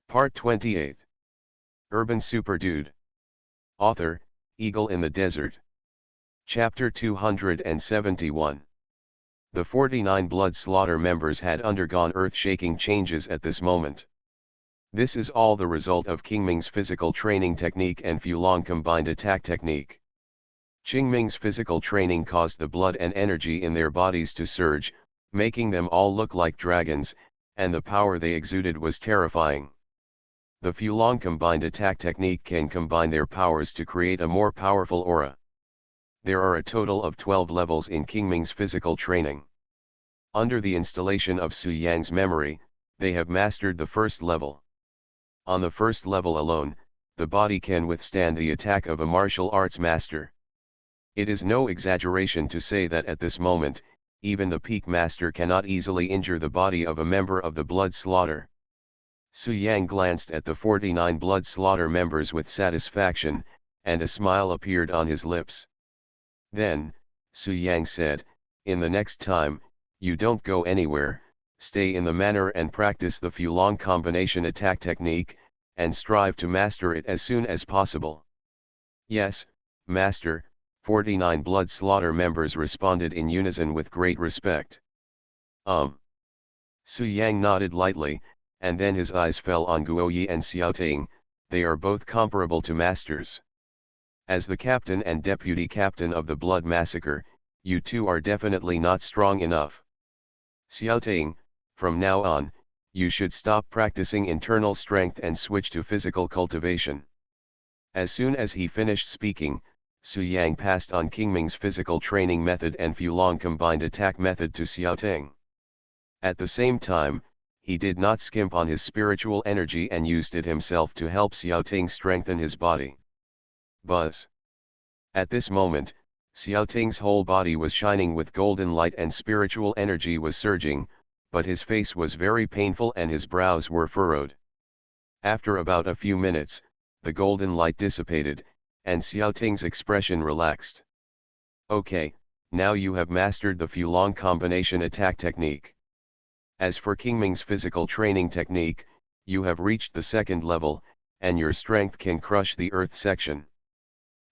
Part 28. Urban Super Dude. Author, Eagle in the Desert. Chapter 271. The 49 Blood Slaughter members had undergone earth-shaking changes at this moment. This is all the result of Qingming's physical training technique and Fulong combined attack technique. Qingming's physical training caused the blood and energy in their bodies to surge, making them all look like dragons, and the power they exuded was terrifying. The Fulong combined attack technique can combine their powers to create a more powerful aura. There are a total of 12 levels in Qingming's physical training. Under the installation of Su Yang's memory, they have mastered the first level. On the first level alone, the body can withstand the attack of a martial arts master. It is no exaggeration to say that at this moment, even the peak master cannot easily injure the body of a member of the Blood Slaughter. Su Yang glanced at the 49 Blood Slaughter members with satisfaction, and a smile appeared on his lips. Then, Su Yang said, "In the next time, you don't go anywhere, stay in the manor and practice the Fulong combination attack technique, and strive to master it as soon as possible." "Yes, Master," 49 Blood Slaughter members responded in unison with great respect. Su Yang nodded lightly, and then his eyes fell on Guoyi and Xiaoting. They are both comparable to masters. As the captain and deputy captain of the Blood Massacre, you two are definitely not strong enough. Xiaoting, from now on, you should stop practicing internal strength and switch to physical cultivation. As soon as he finished speaking, Su Yang passed on Qingming's physical training method and Fulong combined attack method to Xiaoting. At the same time, he did not skimp on his spiritual energy and used it himself to help Xiaoting strengthen his body. Buzz. At this moment, Xiaoting's whole body was shining with golden light and spiritual energy was surging, but his face was very painful and his brows were furrowed. After about a few minutes, the golden light dissipated, and Xiaoting's expression relaxed. "Okay, now you have mastered the Fulong combination attack technique. As for Qingming's physical training technique, you have reached the second level, and your strength can crush the earth section."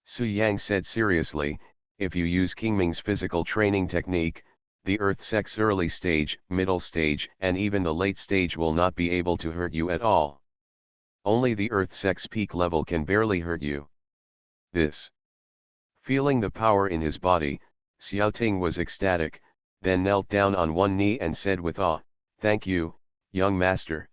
Su Yang said seriously, "If you use Qingming's physical training technique, the earth sect's early stage, middle stage, and even the late stage will not be able to hurt you at all. Only the earth sect's peak level can barely hurt you." This. Feeling the power in his body, Xiaoting was ecstatic, then knelt down on one knee and said with awe, "Thank you, young master."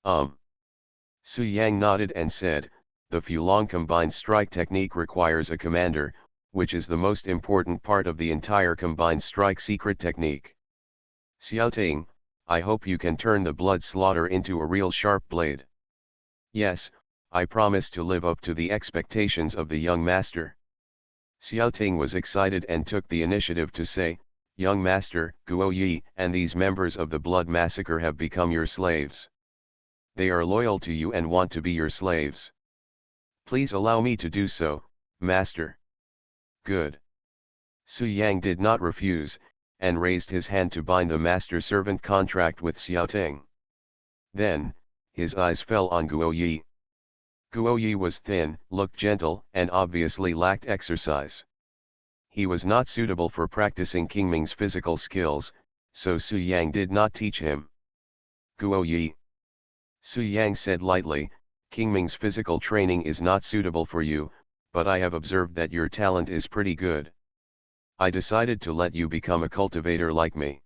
Su Yang nodded and said, "The Fulong combined strike technique requires a commander, which is the most important part of the entire combined strike secret technique. Xiaoting, I hope you can turn the Blood Slaughter into a real sharp blade." "Yes, I promise to live up to the expectations of the young master." Xiaoting was excited and took the initiative to say, "Young master, Guo Yi and these members of the Blood Massacre have become your slaves. They are loyal to you and want to be your slaves. Please allow me to do so, master." "Good." Su Yang did not refuse, and raised his hand to bind the master-servant contract with Xiaoting. Then, his eyes fell on Guo Yi. Guo Yi was thin, looked gentle, and obviously lacked exercise. He was not suitable for practicing Qingming's physical skills, so Su Yang did not teach him. "Guo Yi," Su Yang said lightly, "Qingming's physical training is not suitable for you, but I have observed that your talent is pretty good. I decided to let you become a cultivator like me.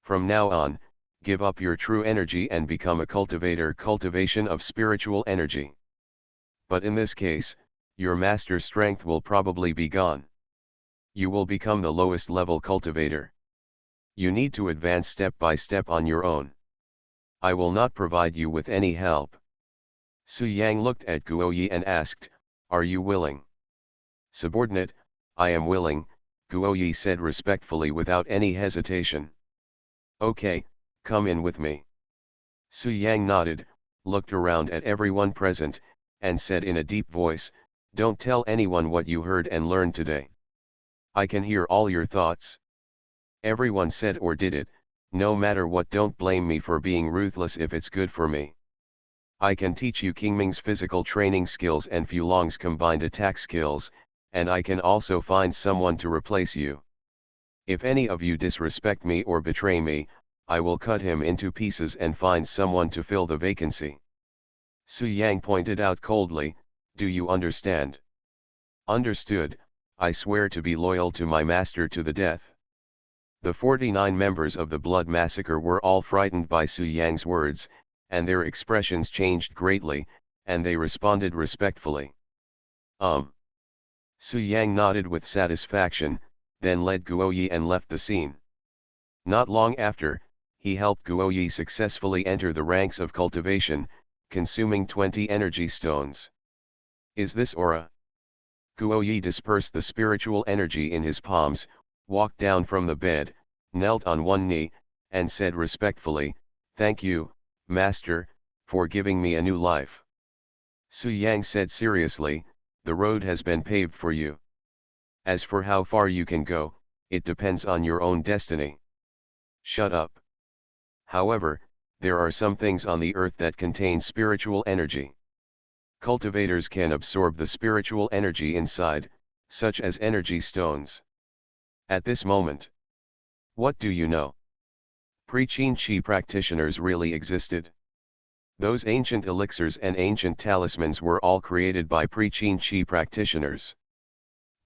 From now on, give up your true energy and become a cultivator, cultivation of spiritual energy. But in this case, your master strength will probably be gone. You will become the lowest level cultivator. You need to advance step by step on your own. I will not provide you with any help." Su Yang looked at Guo Yi and asked, "Are you willing?" "Subordinate, I am willing," Guo Yi said respectfully without any hesitation. "Okay, come in with me." Su Yang nodded, looked around at everyone present, and said in a deep voice, "Don't tell anyone what you heard and learned today. I can hear all your thoughts. Everyone said or did it, no matter what, don't blame me for being ruthless if it's good for me. I can teach you Qingming's physical training skills and Fulong's combined attack skills, and I can also find someone to replace you. If any of you disrespect me or betray me, I will cut him into pieces and find someone to fill the vacancy. Su Yang pointed out coldly, do you understand? Understood, I swear to be loyal to my master to the death. The 49 members of the Blood Massacre were all frightened by Su Yang's words, and their expressions changed greatly, and they responded respectfully. Su Yang nodded with satisfaction, then led Guoyi and left the scene. Not long after, he helped Guoyi successfully enter the ranks of cultivation, consuming 20 energy stones. Is this aura? Guoyi dispersed the spiritual energy in his palms, walked down from the bed, knelt on one knee, and said respectfully, thank you, Master, for giving me a new life. Su Yang said seriously, the road has been paved for you. As for how far you can go, it depends on your own destiny. Shut up. However, there are some things on the earth that contain spiritual energy. Cultivators can absorb the spiritual energy inside, such as energy stones. At this moment, what do you know? Pre-Qin Chi practitioners really existed. Those ancient elixirs and ancient talismans were all created by Pre-Qin Chi practitioners.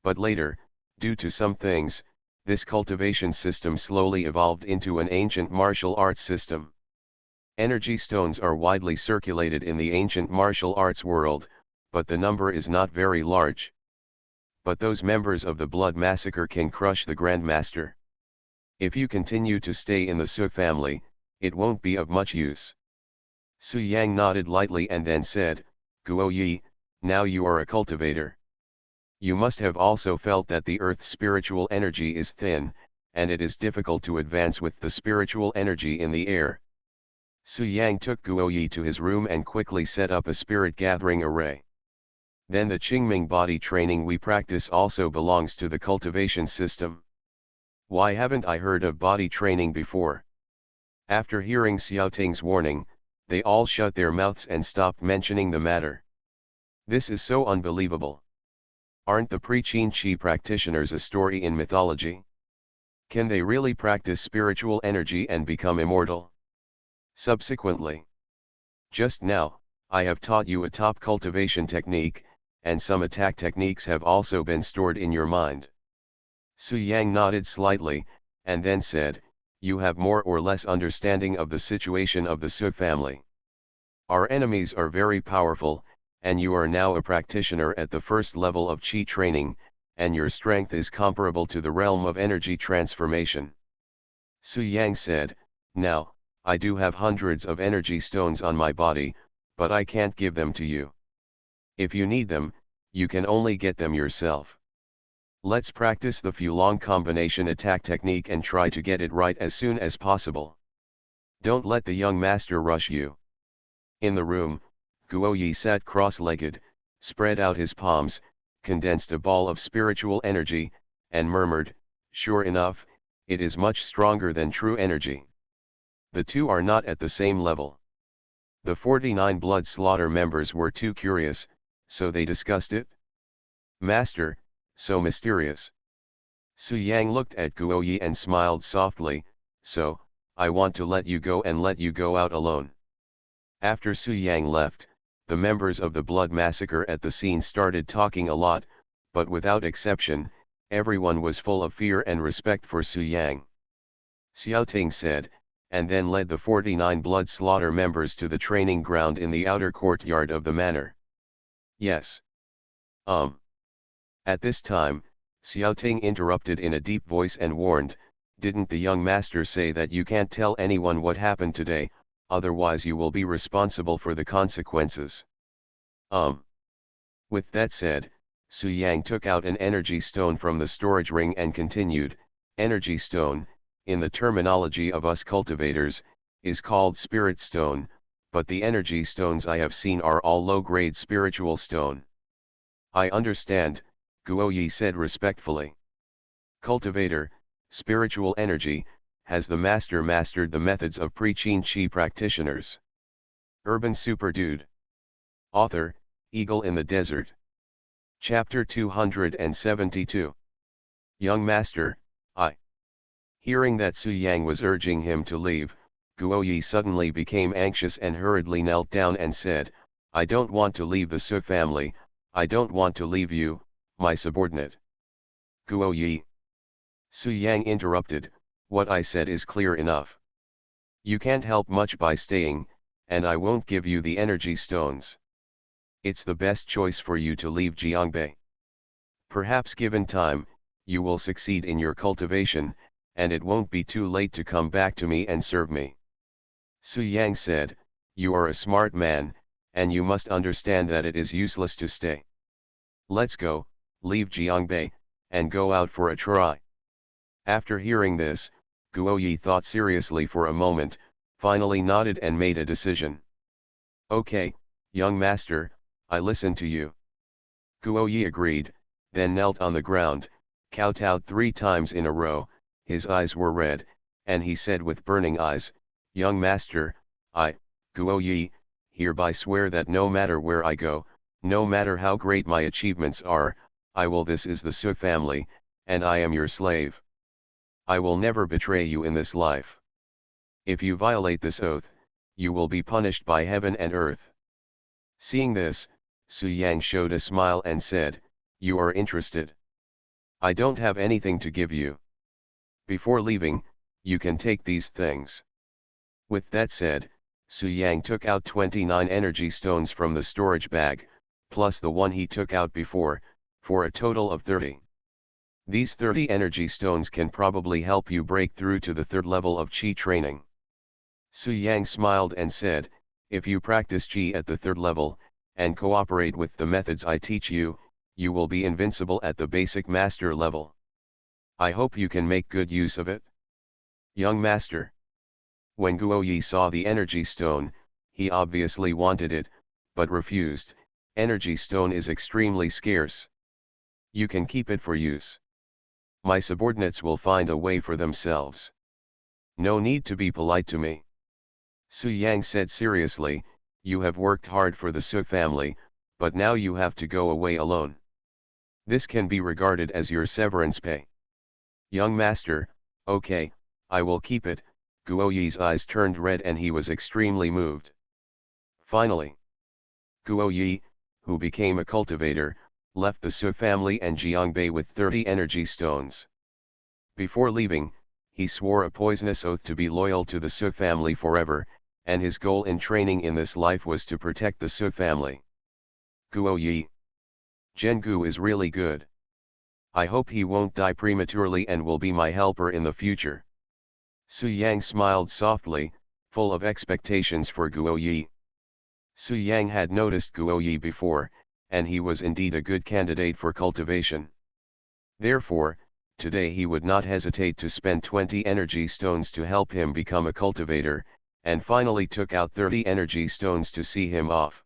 But later, due to some things, this cultivation system slowly evolved into an ancient martial arts system. Energy stones are widely circulated in the ancient martial arts world, but the number is not very large. But those members of the Blood Massacre can crush the Grandmaster. If you continue to stay in the Su family, it won't be of much use. Su Yang nodded lightly and then said, Guoyi, now you are a cultivator. You must have also felt that the earth's spiritual energy is thin, and it is difficult to advance with the spiritual energy in the air. Su Yang took Guoyi to his room and quickly set up a spirit gathering array. Then the Qingming body training we practice also belongs to the cultivation system. Why haven't I heard of body training before? After hearing Xiaoting's warning, they all shut their mouths and stopped mentioning the matter. This is so unbelievable. Aren't the Pre-Qin Chi practitioners a story in mythology? Can they really practice spiritual energy and become immortal? Subsequently, just now, I have taught you a top cultivation technique, and some attack techniques have also been stored in your mind. Su Yang nodded slightly, and then said, you have more or less understanding of the situation of the Su family. Our enemies are very powerful, and you are now a practitioner at the first level of Qi training, and your strength is comparable to the realm of energy transformation. Su Yang said, now, I do have hundreds of energy stones on my body, but I can't give them to you. If you need them, you can only get them yourself. Let's practice the Fulong combination attack technique and try to get it right as soon as possible. Don't let the young master rush you. In the room, Guoyi sat cross-legged, spread out his palms, condensed a ball of spiritual energy, and murmured, sure enough, it is much stronger than true energy. The two are not at the same level. The 49 Blood Slaughter members were too curious, so they discussed it. Master, so mysterious. Su Yang looked at Guoyi and smiled softly, so, I want to let you go and let you go out alone. After Su Yang left, the members of the Blood Massacre at the scene started talking a lot, but without exception, everyone was full of fear and respect for Su Yang. Xiaoting said, and then led the 49 Blood Slaughter members to the training ground in the outer courtyard of the manor. Yes. At this time, Xiaoting interrupted in a deep voice and warned, didn't the young master say that you can't tell anyone what happened today, otherwise you will be responsible for the consequences? With that said, Su Yang took out an energy stone from the storage ring and continued, energy stone, in the terminology of us cultivators, is called spirit stone, but the energy stones I have seen are all low-grade spiritual stone. I understand, Guoyi said respectfully. Cultivator, spiritual energy, has the master mastered the methods of Pre-Qin Chi practitioners? Urban Super Dude. Author, Eagle in the Desert. Chapter 272. Young Master, I. Hearing that Su Yang was urging him to leave, Guoyi suddenly became anxious and hurriedly knelt down and said, I don't want to leave the Su family, I don't want to leave you, my subordinate. Guoyi. Su Yang interrupted, what I said is clear enough. You can't help much by staying, and I won't give you the energy stones. It's the best choice for you to leave Jiangbei. Perhaps given time, you will succeed in your cultivation, and it won't be too late to come back to me and serve me. Su Yang said, you are a smart man, and you must understand that it is useless to stay. Let's go, leave Jiangbei, and go out for a try. After hearing this, Guoyi thought seriously for a moment, finally nodded and made a decision. Okay, young master, I listen to you. Guoyi agreed, then knelt on the ground, kowtowed 3 times in a row, his eyes were red, and he said with burning eyes, Young master, I, Guoyi, hereby swear that no matter where I go, no matter how great my achievements are, I will. This is the Su family, and I am your slave. I will never betray you in this life. If you violate this oath, you will be punished by heaven and earth. Seeing this, Su Yang showed a smile and said, You are interested. I don't have anything to give you. Before leaving, you can take these things. With that said, Su Yang took out 29 energy stones from the storage bag, plus the one he took out before, for a total of 30. These 30 energy stones can probably help you break through to the 3rd level of Qi training. Su Yang smiled and said, if you practice Qi at the 3rd level, and cooperate with the methods I teach you, you will be invincible at the basic master level. I hope you can make good use of it. Young master. When Guoyi saw the energy stone, he obviously wanted it, but refused. Energy stone is extremely scarce. You can keep it for use. My subordinates will find a way for themselves. No need to be polite to me. Su Yang said seriously, you have worked hard for the Su family, but now you have to go away alone. This can be regarded as your severance pay. Young master, okay, I will keep it. Guoyi's eyes turned red and he was extremely moved. Finally, Guoyi, who became a cultivator, left the Su family and Jiangbei with 30 energy stones. Before leaving, he swore a poisonous oath to be loyal to the Su family forever, and his goal in training in this life was to protect the Su family. Guoyi. Zhengu is really good. I hope he won't die prematurely and will be my helper in the future. Su Yang smiled softly, full of expectations for Guoyi. Su Yang had noticed Guoyi before, and he was indeed a good candidate for cultivation. Therefore, today he would not hesitate to spend 20 energy stones to help him become a cultivator, and finally took out 30 energy stones to see him off.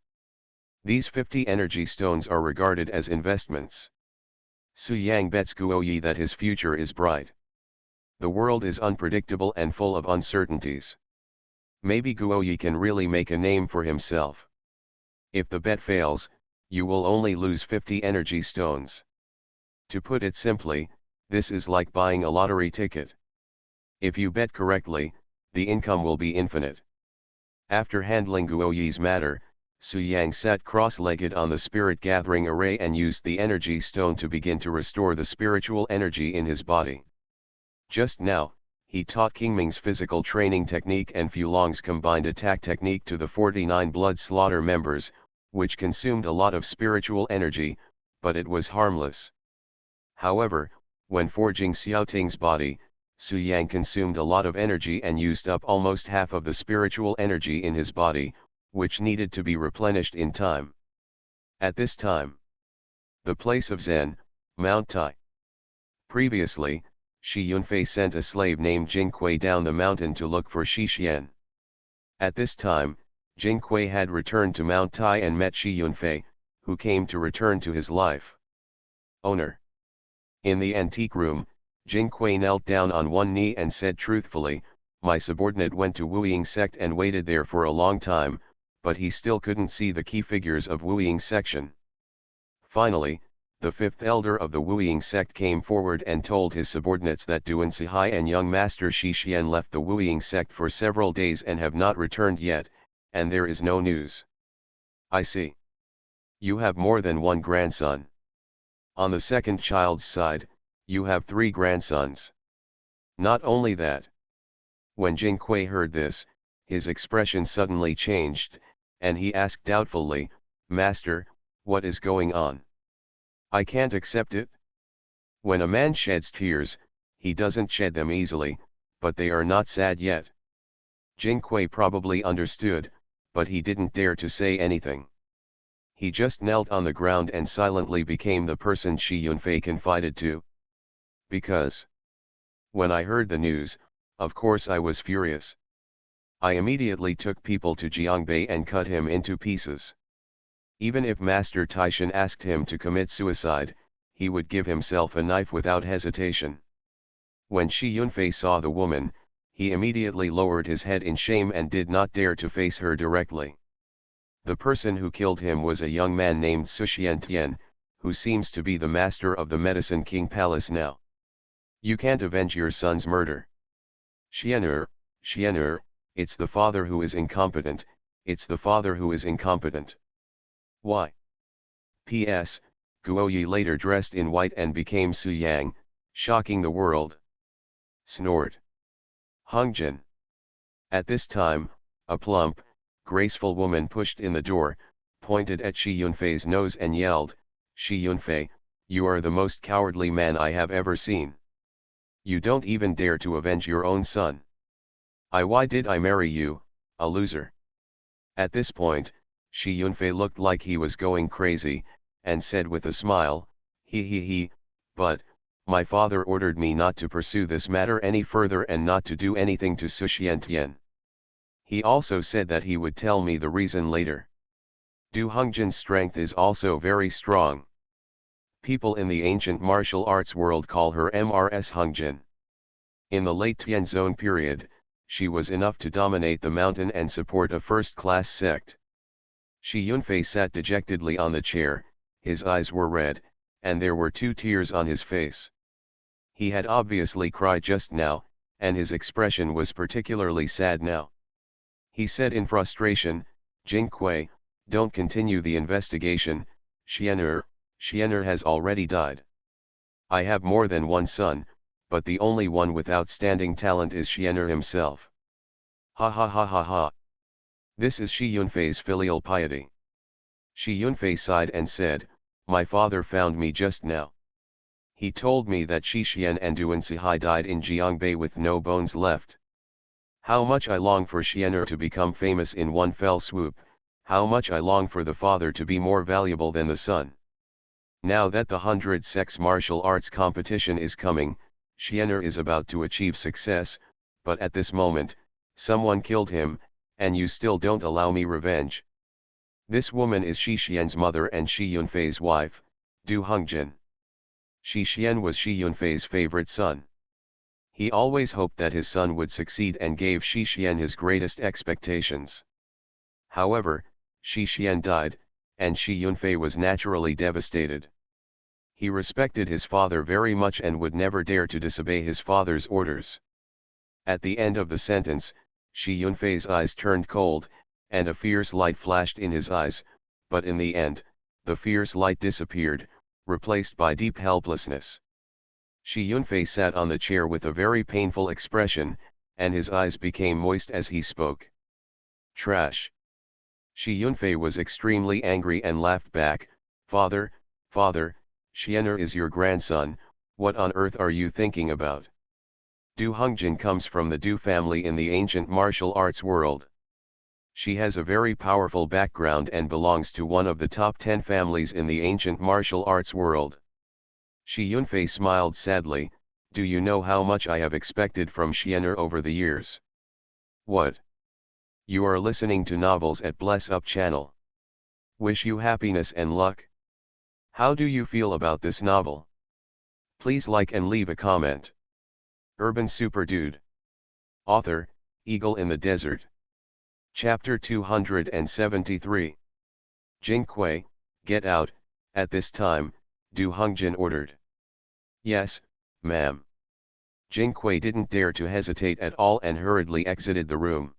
These 50 energy stones are regarded as investments. Su Yang bets Guoyi that his future is bright. The world is unpredictable and full of uncertainties. Maybe Guoyi can really make a name for himself. If the bet fails, you will only lose 50 energy stones. To put it simply, this is like buying a lottery ticket. If you bet correctly, the income will be infinite. After handling Guoyi's matter, Su Yang sat cross-legged on the spirit-gathering array and used the energy stone to begin to restore the spiritual energy in his body. Just now, he taught Qingming's physical training technique and Fulong's combined attack technique to the 49 blood slaughter members, which consumed a lot of spiritual energy, but it was harmless. However, when forging Xiaoting's body, Su Yang consumed a lot of energy and used up almost half of the spiritual energy in his body, which needed to be replenished in time. At this time, the place of Zen, Mount Tai. Previously, Shi Yunfei sent a slave named Jingquei down the mountain to look for Shi Xian. At this time, Jingquei had returned to Mount Tai and met Shi Yunfei, who came to return to his life. Owner. In the antique room, Jingquei knelt down on one knee and said truthfully, my subordinate went to Wu Ying sect and waited there for a long time, but he still couldn't see the key figures of Wu Ying section. Finally, the fifth elder of the Wu Ying sect came forward and told his subordinates that Duan Sihai and young master Shi Xian left the Wu Ying sect for several days and have not returned yet, and there is no news. I see. You have more than one grandson. On the second child's side, you have 3 grandsons. Not only that. When Jing Kui heard this, his expression suddenly changed, and he asked doubtfully, Master, what is going on? I can't accept it. When a man sheds tears, he doesn't shed them easily, but they are not sad yet. Jing Kui probably understood, but he didn't dare to say anything. He just knelt on the ground and silently became the person Shi Yunfei confided to. Because when I heard the news, of course I was furious. I immediately took people to Jiangbei and cut him into pieces. Even if Master Taishan asked him to commit suicide, he would give himself a knife without hesitation. When Shi Yunfei saw the woman, he immediately lowered his head in shame and did not dare to face her directly. The person who killed him was a young man named Sushian Tian, who seems to be the master of the Medicine King Palace now. You can't avenge your son's murder. Xian'er, it's the father who is incompetent, it's the father who is incompetent. Why? P.S. Guoyi later dressed in white and became Su Yang, shocking the world. Snort. Hungjin. At this time, a plump, graceful woman pushed in the door, pointed at Shi Yunfei's nose and yelled, Shi Yunfei, you are the most cowardly man I have ever seen. You don't even dare to avenge your own son. Why did I marry you, a loser? At this point, Shi Yunfei looked like he was going crazy, and said with a smile, but, my father ordered me not to pursue this matter any further and not to do anything to Su Xiantian. He also said that he would tell me the reason later. Du Hungjin's strength is also very strong. People in the ancient martial arts world call her Mrs. Hungjin. In the late Tianzong period, she was enough to dominate the mountain and support a first-class sect. Shi Yunfei sat dejectedly on the chair, his eyes were red, and there were 2 tears on his face. He had obviously cried just now, and his expression was particularly sad now. He said in frustration, Jing Kui, don't continue the investigation, Xian'er has already died. I have more than one son, but the only one with outstanding talent is Xian'er himself. Ha ha ha ha ha. This is Shi Yunfei's filial piety. Shi Yunfei sighed and said, my father found me just now. He told me that Shi Xian and Duan Sihai died in Jiangbei with no bones left. How much I long for Xian'er to become famous in one fell swoop, how much I long for the father to be more valuable than the son. Now that the 100 sex martial arts competition is coming, Xian'er is about to achieve success, but at this moment, someone killed him, and you still don't allow me revenge. This woman is Shi Xian's mother and Shi Yunfei's wife, Du Hungjin. Shi Xian was Shi Yunfei's favorite son. He always hoped that his son would succeed and gave Shi Xian his greatest expectations. However, Shi Xian died, and Shi Yunfei was naturally devastated. He respected his father very much and would never dare to disobey his father's orders. At the end of the sentence, Shi Yunfei's eyes turned cold, and a fierce light flashed in his eyes, but in the end, the fierce light disappeared, replaced by deep helplessness. Shi Yunfei sat on the chair with a very painful expression, and his eyes became moist as he spoke. Trash. Shi Yunfei was extremely angry and laughed back, Father, Xian'er is your grandson, what on earth are you thinking about? Du Hungjin comes from the Du family in the ancient martial arts world. She has a very powerful background and belongs to one of the top 10 families in the ancient martial arts world. Shi Yunfei smiled sadly, do you know how much I have expected from Xian'er over the years? What? You are listening to novels at Bless Up channel. Wish you happiness and luck. How do you feel about this novel? Please like and leave a comment. Urban Super Dude. Author, Eagle in the Desert. Chapter 273. Jingque, get out, at this time, Du Hongjin ordered. Yes, ma'am. Jingque didn't dare to hesitate at all and hurriedly exited the room.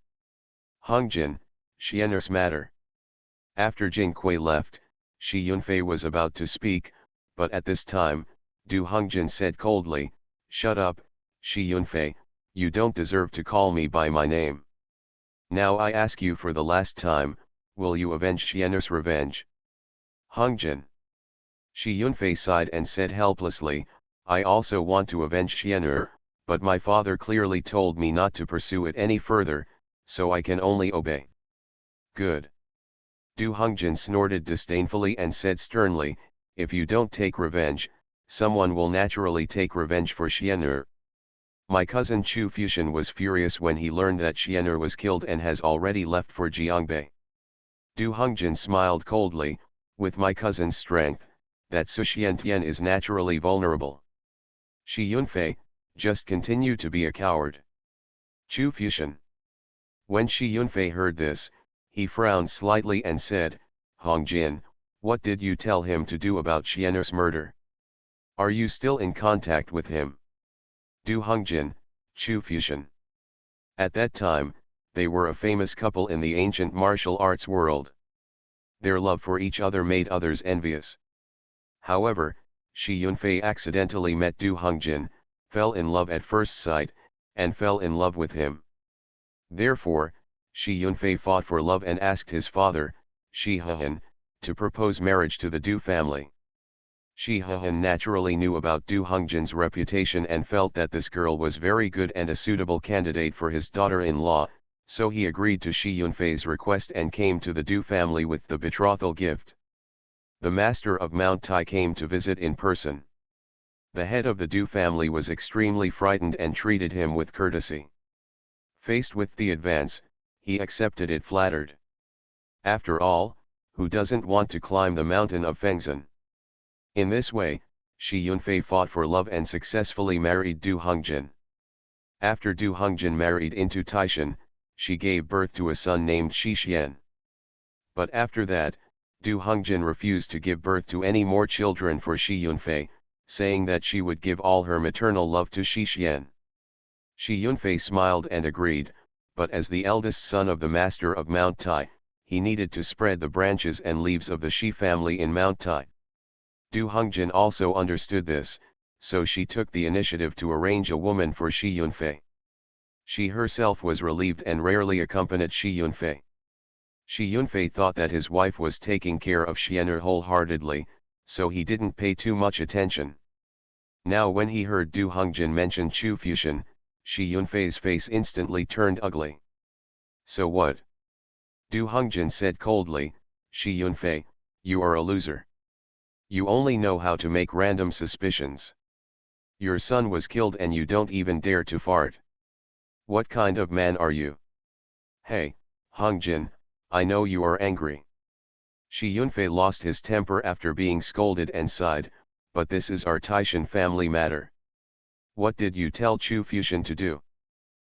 Hongjin, Xian'er's matter. After Jingque left, Shi Yunfei was about to speak, but at this time, Du Hongjin said coldly, "Shut up, Shi Yunfei, you don't deserve to call me by my name. Now I ask you for the last time, will you avenge Xian'er's revenge?" Hongjin. Shi Yunfei sighed and said helplessly, "I also want to avenge Xian'er, but my father clearly told me not to pursue it any further, so I can only obey." Good. Du Hongjin snorted disdainfully and said sternly, "If you don't take revenge, someone will naturally take revenge for Xian'er. My cousin Chu Fuxian was furious when he learned that Xian'er was killed and has already left for Jiangbei." Du Hongjin smiled coldly, "With my cousin's strength, that Su Xiantian is naturally vulnerable. Shi Yunfei, just continue to be a coward." Chu Fuxian. When Shi Yunfei heard this, he frowned slightly and said, "Hongjin, what did you tell him to do about Xian'er's murder? Are you still in contact with him?" Du Hongjin, Chu Fuxian. At that time, they were a famous couple in the ancient martial arts world. Their love for each other made others envious. However, Shi Yunfei accidentally met Du Hongjin, fell in love at first sight, and fell in love with him. Therefore, Shi Yunfei fought for love and asked his father, Shi Hehan, to propose marriage to the Du family. Shi Hehan naturally knew about Du Hongjin's reputation and felt that this girl was very good and a suitable candidate for his daughter-in-law, so he agreed to Shi Yunfei's request and came to the Du family with the betrothal gift. The master of Mount Tai came to visit in person. The head of the Du family was extremely frightened and treated him with courtesy. Faced with the advance, he accepted it flattered. After all, who doesn't want to climb the mountain of Fengzhen? In this way, Shi Yunfei fought for love and successfully married Du Hongjin. After Du Hongjin married into Taishan, she gave birth to a son named Shi Xian. But after that, Du Hongjin refused to give birth to any more children for Shi Yunfei, saying that she would give all her maternal love to Shi Xian. Shi Yunfei smiled and agreed, but as the eldest son of the master of Mount Tai, he needed to spread the branches and leaves of the Shi family in Mount Tai. Du Hongjin also understood this, so she took the initiative to arrange a woman for Shi Yunfei. She herself was relieved and rarely accompanied Shi Yunfei. Shi Yunfei thought that his wife was taking care of Xian'er wholeheartedly, so he didn't pay too much attention. Now when he heard Du Hongjin mention Chu Fuxian, Shi Yunfei's face instantly turned ugly. "So what?" Du Hongjin said coldly, "Shi Yunfei, you are a loser. You only know how to make random suspicions. Your son was killed and you don't even dare to fart. What kind of man are you?" "Hey, Hongjin, I know you are angry." Shi Yunfei lost his temper after being scolded and sighed, "But this is our Taishan family matter. What did you tell Chu Fuxian to do?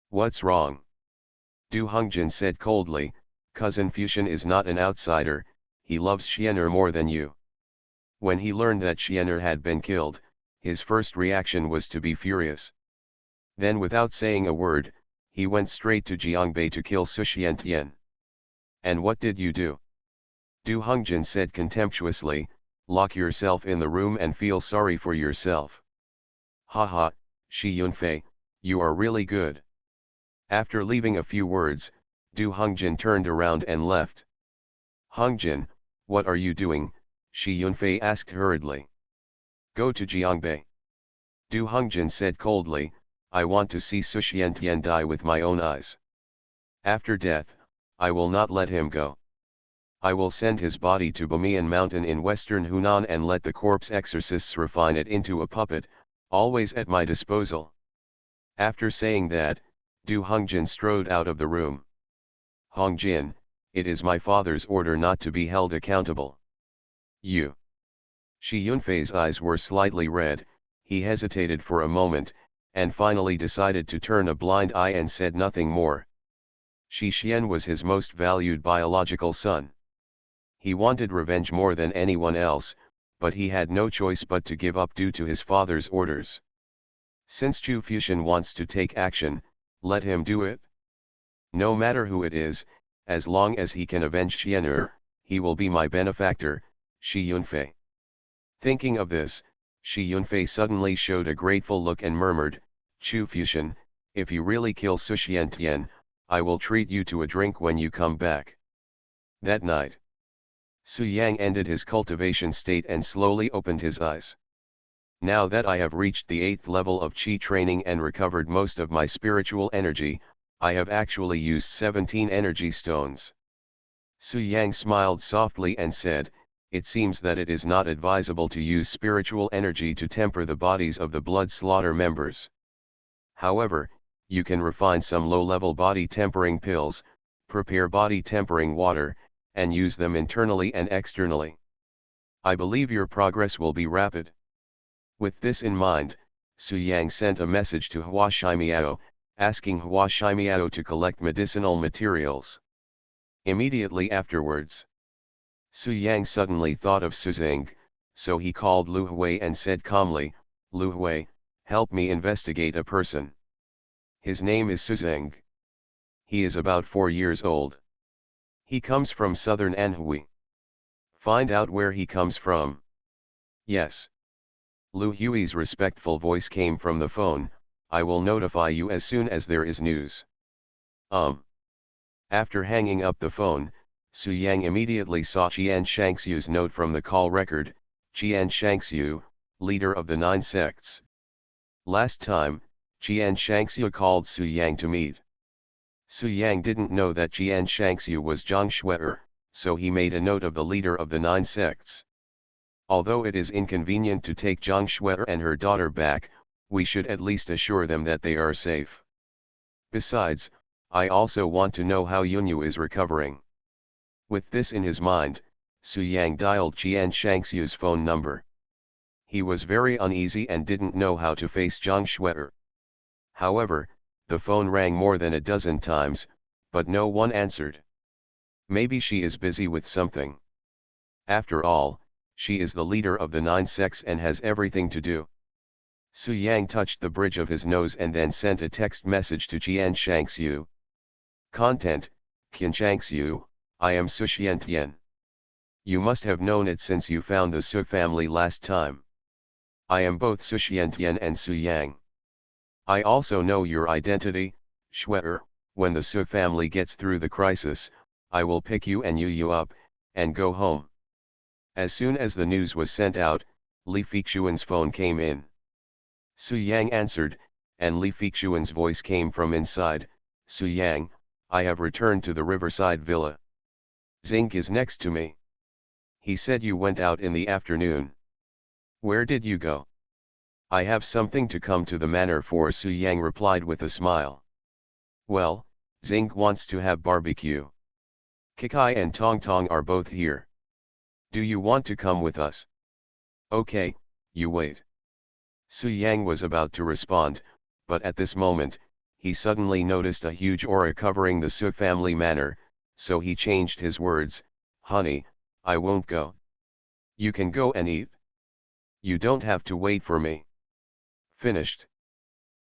What's wrong?" Du Hongjin said coldly, "Cousin Fuxian is not an outsider, he loves Xian'er more than you." When he learned that Xian'er had been killed, his first reaction was to be furious. Then without saying a word, he went straight to Jiangbei to kill Su Xiantian. "And what did you do?" Du Hongjin said contemptuously, "Lock yourself in the room and feel sorry for yourself." "Haha, Shi Yunfei, you are really good." After leaving a few words, Du Hongjin turned around and left. "Hongjin, what are you doing?" Shi Yunfei asked hurriedly. "Go to Jiangbei." Du Hongjin said coldly, "I want to see Su Xiantian die with my own eyes. After death, I will not let him go. I will send his body to Bamiyan Mountain in western Hunan and let the corpse exorcists refine it into a puppet, always at my disposal." After saying that, Du Hongjin strode out of the room. "Hongjin, it is my father's order not to be held accountable." "You." Shi Yunfei's eyes were slightly red, he hesitated for a moment, and finally decided to turn a blind eye and said nothing more. Shi Xian was his most valued biological son. He wanted revenge more than anyone else, but he had no choice but to give up due to his father's orders. Since Chu Fuxian wants to take action, let him do it. No matter who it is, as long as he can avenge Xian'er, he will be my benefactor, Shi Yunfei. Thinking of this, Shi Yunfei suddenly showed a grateful look and murmured, Chu Fuxian, if you really kill Su Xiantian, I will treat you to a drink when you come back. That night, Su Yang ended his cultivation state and slowly opened his eyes. Now that I have reached the 8th level of Qi training and recovered most of my spiritual energy, I have actually used 17 energy stones. Su Yang smiled softly and said, it seems that it is not advisable to use spiritual energy to temper the bodies of the blood slaughter members. However, you can refine some low-level body tempering pills, prepare body tempering water, and use them internally and externally. I believe your progress will be rapid. With this in mind, Su Yang sent a message to Hua Shimiao, asking Hua Shimiao to collect medicinal materials. Immediately afterwards, Su Yang suddenly thought of Su Zeng, so he called Lu Hui and said calmly, Lu Hui, help me investigate a person. His name is Su Zeng. He is about 4 years old. He comes from southern Anhui. Find out where he comes from. Yes. Lu Hui's respectful voice came from the phone, I will notify you as soon as there is news. After hanging up the phone, Su Yang immediately saw Qian Shangxiu's note from the call record, Qian Shangxiu, leader of the 9 sects. Last time, Qian Shangxiu called Su Yang to meet. Su Yang didn't know that Qian Shangxiu was Zhang Shue'er, so he made a note of the leader of the 9 sects. Although it is inconvenient to take Zhang Shue'er and her daughter back, we should at least assure them that they are safe. Besides, I also want to know how Yunyu is recovering. With this in his mind, Su Yang dialed Qian Shangxiu's phone number. He was very uneasy and didn't know how to face Zhang Shue'er. However, the phone rang more than a dozen times, but no one answered. Maybe she is busy with something. After all, she is the leader of the 9 sects and has everything to do. Su Yang touched the bridge of his nose and then sent a text message to Qian Shangxiu. Content, Qian Shangxiu, I am Su Xiantian. You must have known it since you found the Su family last time. I am both Su Xiantian and Su Yang. I also know your identity, Shue'er. When the Su family gets through the crisis, I will pick you and you up, and go home. As soon as the news was sent out, Li Fixuan's phone came in. Su Yang answered, and Li Fixuan's voice came from inside, Su Yang, I have returned to the riverside villa. Zink is next to me. He said you went out in the afternoon. Where did you go? I have something to come to the manor for, Su Yang replied with a smile. Well, Zink wants to have barbecue. Kikai and Tong Tong are both here. Do you want to come with us? Okay, you wait. Su Yang was about to respond, but at this moment, he suddenly noticed a huge aura covering the Su family manor, so he changed his words, honey, I won't go. You can go and eat. You don't have to wait for me. Finished.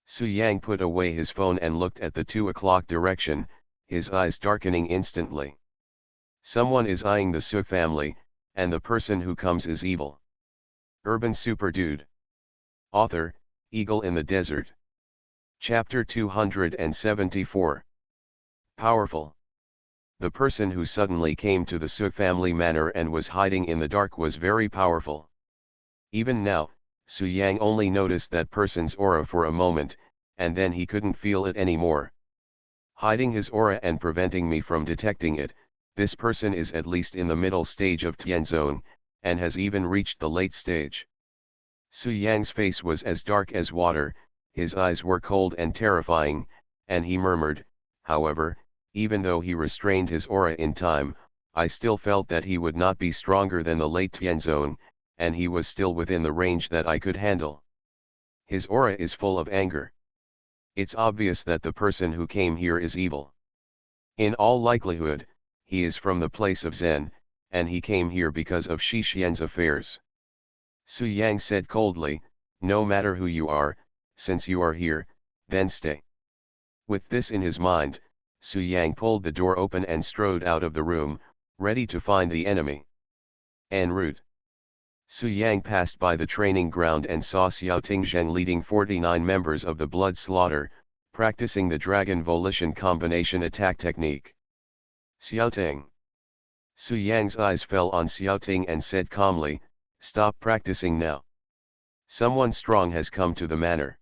Su Yang put away his phone and looked at the 2 o'clock direction, his eyes darkening instantly. Someone is eyeing the Su family, and the person who comes is evil. Urban Super Dude. Author, Eagle in the Desert. Chapter 274. Powerful. The person who suddenly came to the Su family manor and was hiding in the dark was very powerful. Even now, Su Yang only noticed that person's aura for a moment, and then he couldn't feel it anymore. Hiding his aura and preventing me from detecting it, this person is at least in the middle stage of Tianzone, and has even reached the late stage. Su Yang's face was as dark as water, his eyes were cold and terrifying, and he murmured, however, even though he restrained his aura in time, I still felt that he would not be stronger than the late Tianzone, and he was still within the range that I could handle. His aura is full of anger. It's obvious that the person who came here is evil. In all likelihood, he is from the place of Zen, and he came here because of Shi Xian's affairs. Su Yang said coldly, no matter who you are, since you are here, then stay. With this in his mind, Su Yang pulled the door open and strode out of the room, ready to find the enemy. En route, Su Yang passed by the training ground and saw Xiao Tingzhen leading 49 members of the Blood Slaughter, practicing the Dragon Volition combination attack technique. Xiao Ting. Su Yang's eyes fell on Xiao Ting and said calmly, stop practicing now. Someone strong has come to the manor.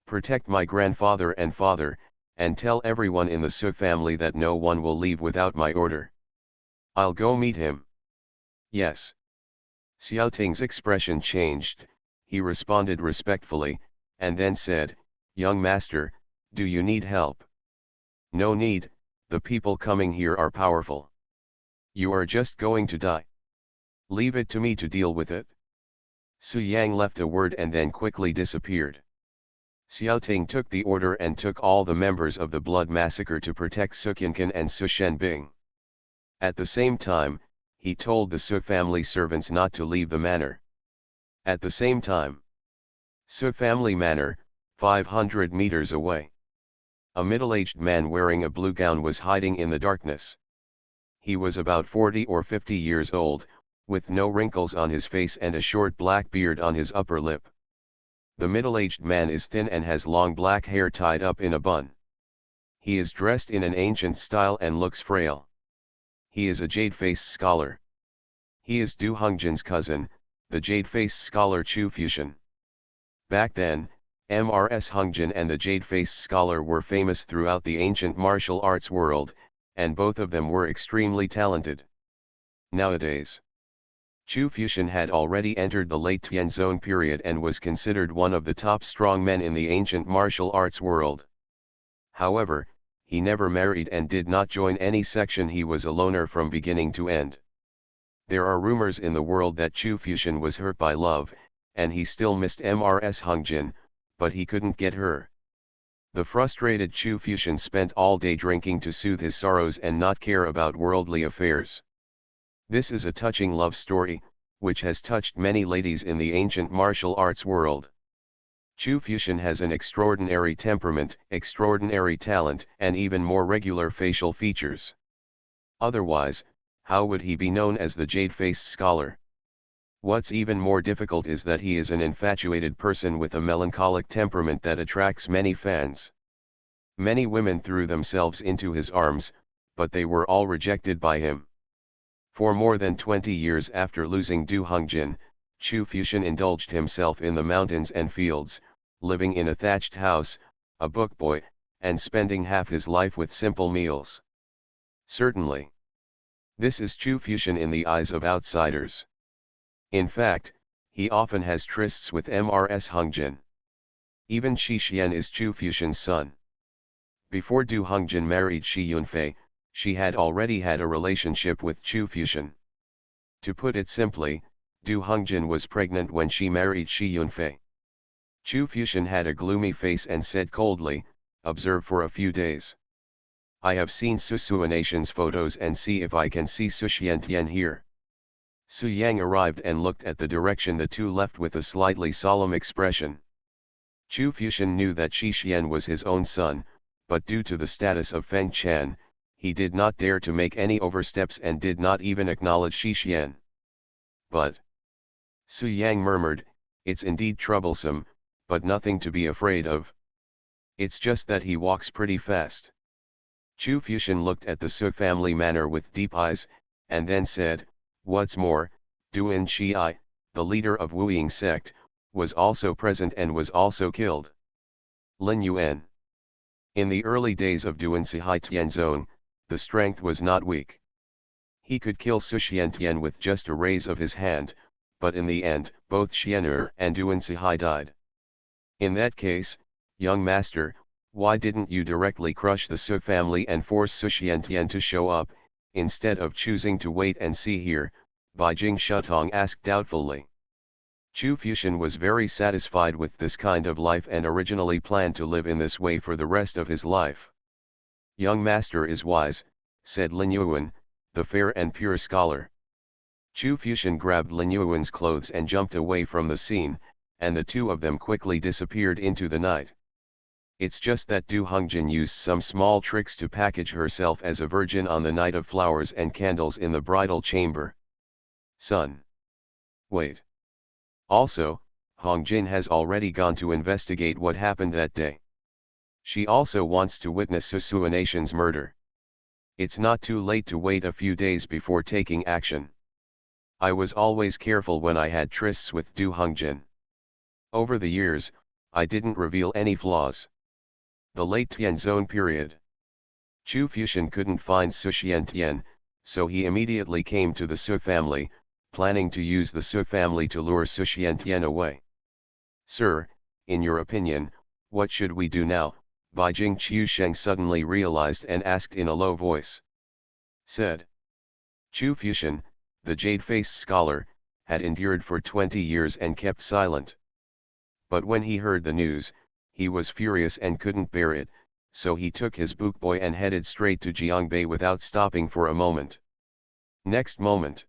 Protect my grandfather and father, and tell everyone in the Su family that no one will leave without my order. I'll go meet him. Yes. Xiao Ting's expression changed, he responded respectfully, and then said, young master, do you need help? No need, the people coming here are powerful. You are just going to die. Leave it to me to deal with it. Su Yang left a word and then quickly disappeared. Xiao Ting took the order and took all the members of the Blood Massacre to protect Su Qianqian and Su Shenbing. At the same time, he told the Su family servants not to leave the manor. At the same time, Su family manor, 500 meters away. A middle-aged man wearing a blue gown was hiding in the darkness. He was about 40 or 50 years old, with no wrinkles on his face and a short black beard on his upper lip. The middle-aged man is thin and has long black hair tied up in a bun. He is dressed in an ancient style and looks frail. He is a jade-faced scholar. He is Du Hongjian's cousin, the jade-faced scholar Chu Fuxian. Back then, Mrs. Hongjian and the jade-faced scholar were famous throughout the ancient martial arts world, and both of them were extremely talented. Nowadays, Chu Fuxian had already entered the late Tianzong period and was considered one of the top strong men in the ancient martial arts world. However, he never married and did not join any section. He was a loner from beginning to end. There are rumors in the world that Chu Fuxian was hurt by love, and he still missed Mrs. Hongjian, but he couldn't get her. The frustrated Chu Fuxian spent all day drinking to soothe his sorrows and not care about worldly affairs. This is a touching love story, which has touched many ladies in the ancient martial arts world. Chu Fuxian has an extraordinary temperament, extraordinary talent, and even more regular facial features. Otherwise, how would he be known as the jade-faced scholar? What's even more difficult is that he is an infatuated person with a melancholic temperament that attracts many fans. Many women threw themselves into his arms, but they were all rejected by him. For more than 20 years after losing Du Hongjian, Chu Fuxian indulged himself in the mountains and fields, living in a thatched house, a bookboy, and spending half his life with simple meals. Certainly, this is Chu Fuxian in the eyes of outsiders. In fact, he often has trysts with Mrs. Hongjian. Even Shi Xian is Chu Fuxian's son. Before Du Hongjian married Shi Yunfei, she had already had a relationship with Chu Fuxian. To put it simply, Du Hongjian was pregnant when she married Shi Yunfei. Chu Fuxian had a gloomy face and said coldly, observe for a few days. I have seen Su Suanation's photos and see if I can see Su Xiantian here. Su Yang arrived and looked at the direction the two left with a slightly solemn expression. Chu Fuxian knew that Shi Xian was his own son, but due to the status of Feng Chan, he did not dare to make any oversteps and did not even acknowledge Shi Xian. But Su Yang murmured, it's indeed troublesome, but nothing to be afraid of. It's just that he walks pretty fast. Chu Fuxian looked at the Su family manor with deep eyes, and then said, what's more, Duan Shi, the leader of Wu Ying sect, was also present and was also killed. Lin Yuan. In the early days of Duan Shi Tianzong, the strength was not weak. He could kill Su Xiantian with just a raise of his hand, but in the end, both Xian'er and Duan Shi died. In that case, young master, why didn't you directly crush the Su family and force Su Xiantian to show up, instead of choosing to wait and see here? Bai Jing Shutong asked doubtfully. Chu Fuxian was very satisfied with this kind of life and originally planned to live in this way for the rest of his life. Young master is wise, said Lin Yuan, the fair and pure scholar. Chu Fuxian grabbed Lin Yuan's clothes and jumped away from the scene, and the two of them quickly disappeared into the night. It's just that Du Hongjin used some small tricks to package herself as a virgin on the night of flowers and candles in the bridal chamber. Son. Wait. Also, Hongjin has already gone to investigate what happened that day. She also wants to witness Susuanation's murder. It's not too late to wait a few days before taking action. I was always careful when I had trysts with Du Hongjin. Over the years, I didn't reveal any flaws. The late Tianzong period. Chu Fuxian couldn't find Su Xiantian, so he immediately came to the Su family, planning to use the Su family to lure Su Xiantian away. Sir, in your opinion, what should we do now? Beijing Qiusheng suddenly realized and asked in a low voice. Said. Chu Fuxian, the jade-faced scholar, had endured for 20 years and kept silent. But when he heard the news, he was furious and couldn't bear it, so he took his bookboy and headed straight to Jiangbei without stopping for a moment. Next moment,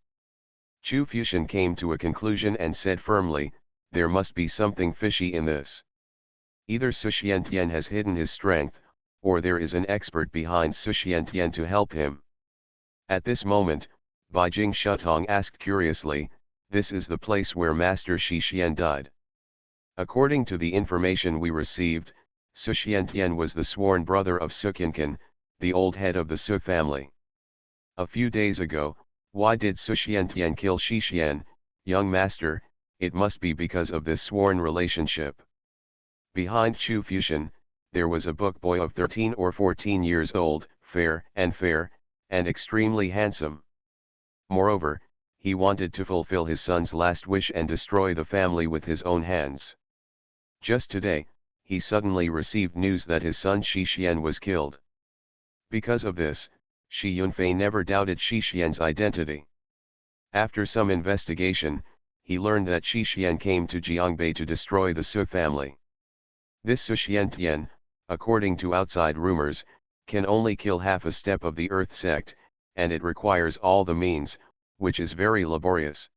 Chu Fuxian came to a conclusion and said firmly, there must be something fishy in this. Either Su Xiantian has hidden his strength, or there is an expert behind Su Xiantian to help him. At this moment, Beijing Shutong asked curiously, this is the place where Master Shi Xian died. According to the information we received, Su Xiantian was the sworn brother of Su Qincan, the old head of the Su family. A few days ago, why did Su Xiantian kill Shi Xian? Young master, it must be because of this sworn relationship. Behind Chu Fuxian, there was a bookboy of 13 or 14 years old, fair, and extremely handsome. Moreover, he wanted to fulfill his son's last wish and destroy the family with his own hands. Just today, he suddenly received news that his son Shi Xian was killed. Because of this, Shi Yunfei never doubted Shi Xian's identity. After some investigation, he learned that Shi Xian came to Jiangbei to destroy the Su family. This Su Xiantian, according to outside rumors, can only kill half a step of the Earth sect, and it requires all the means, which is very laborious.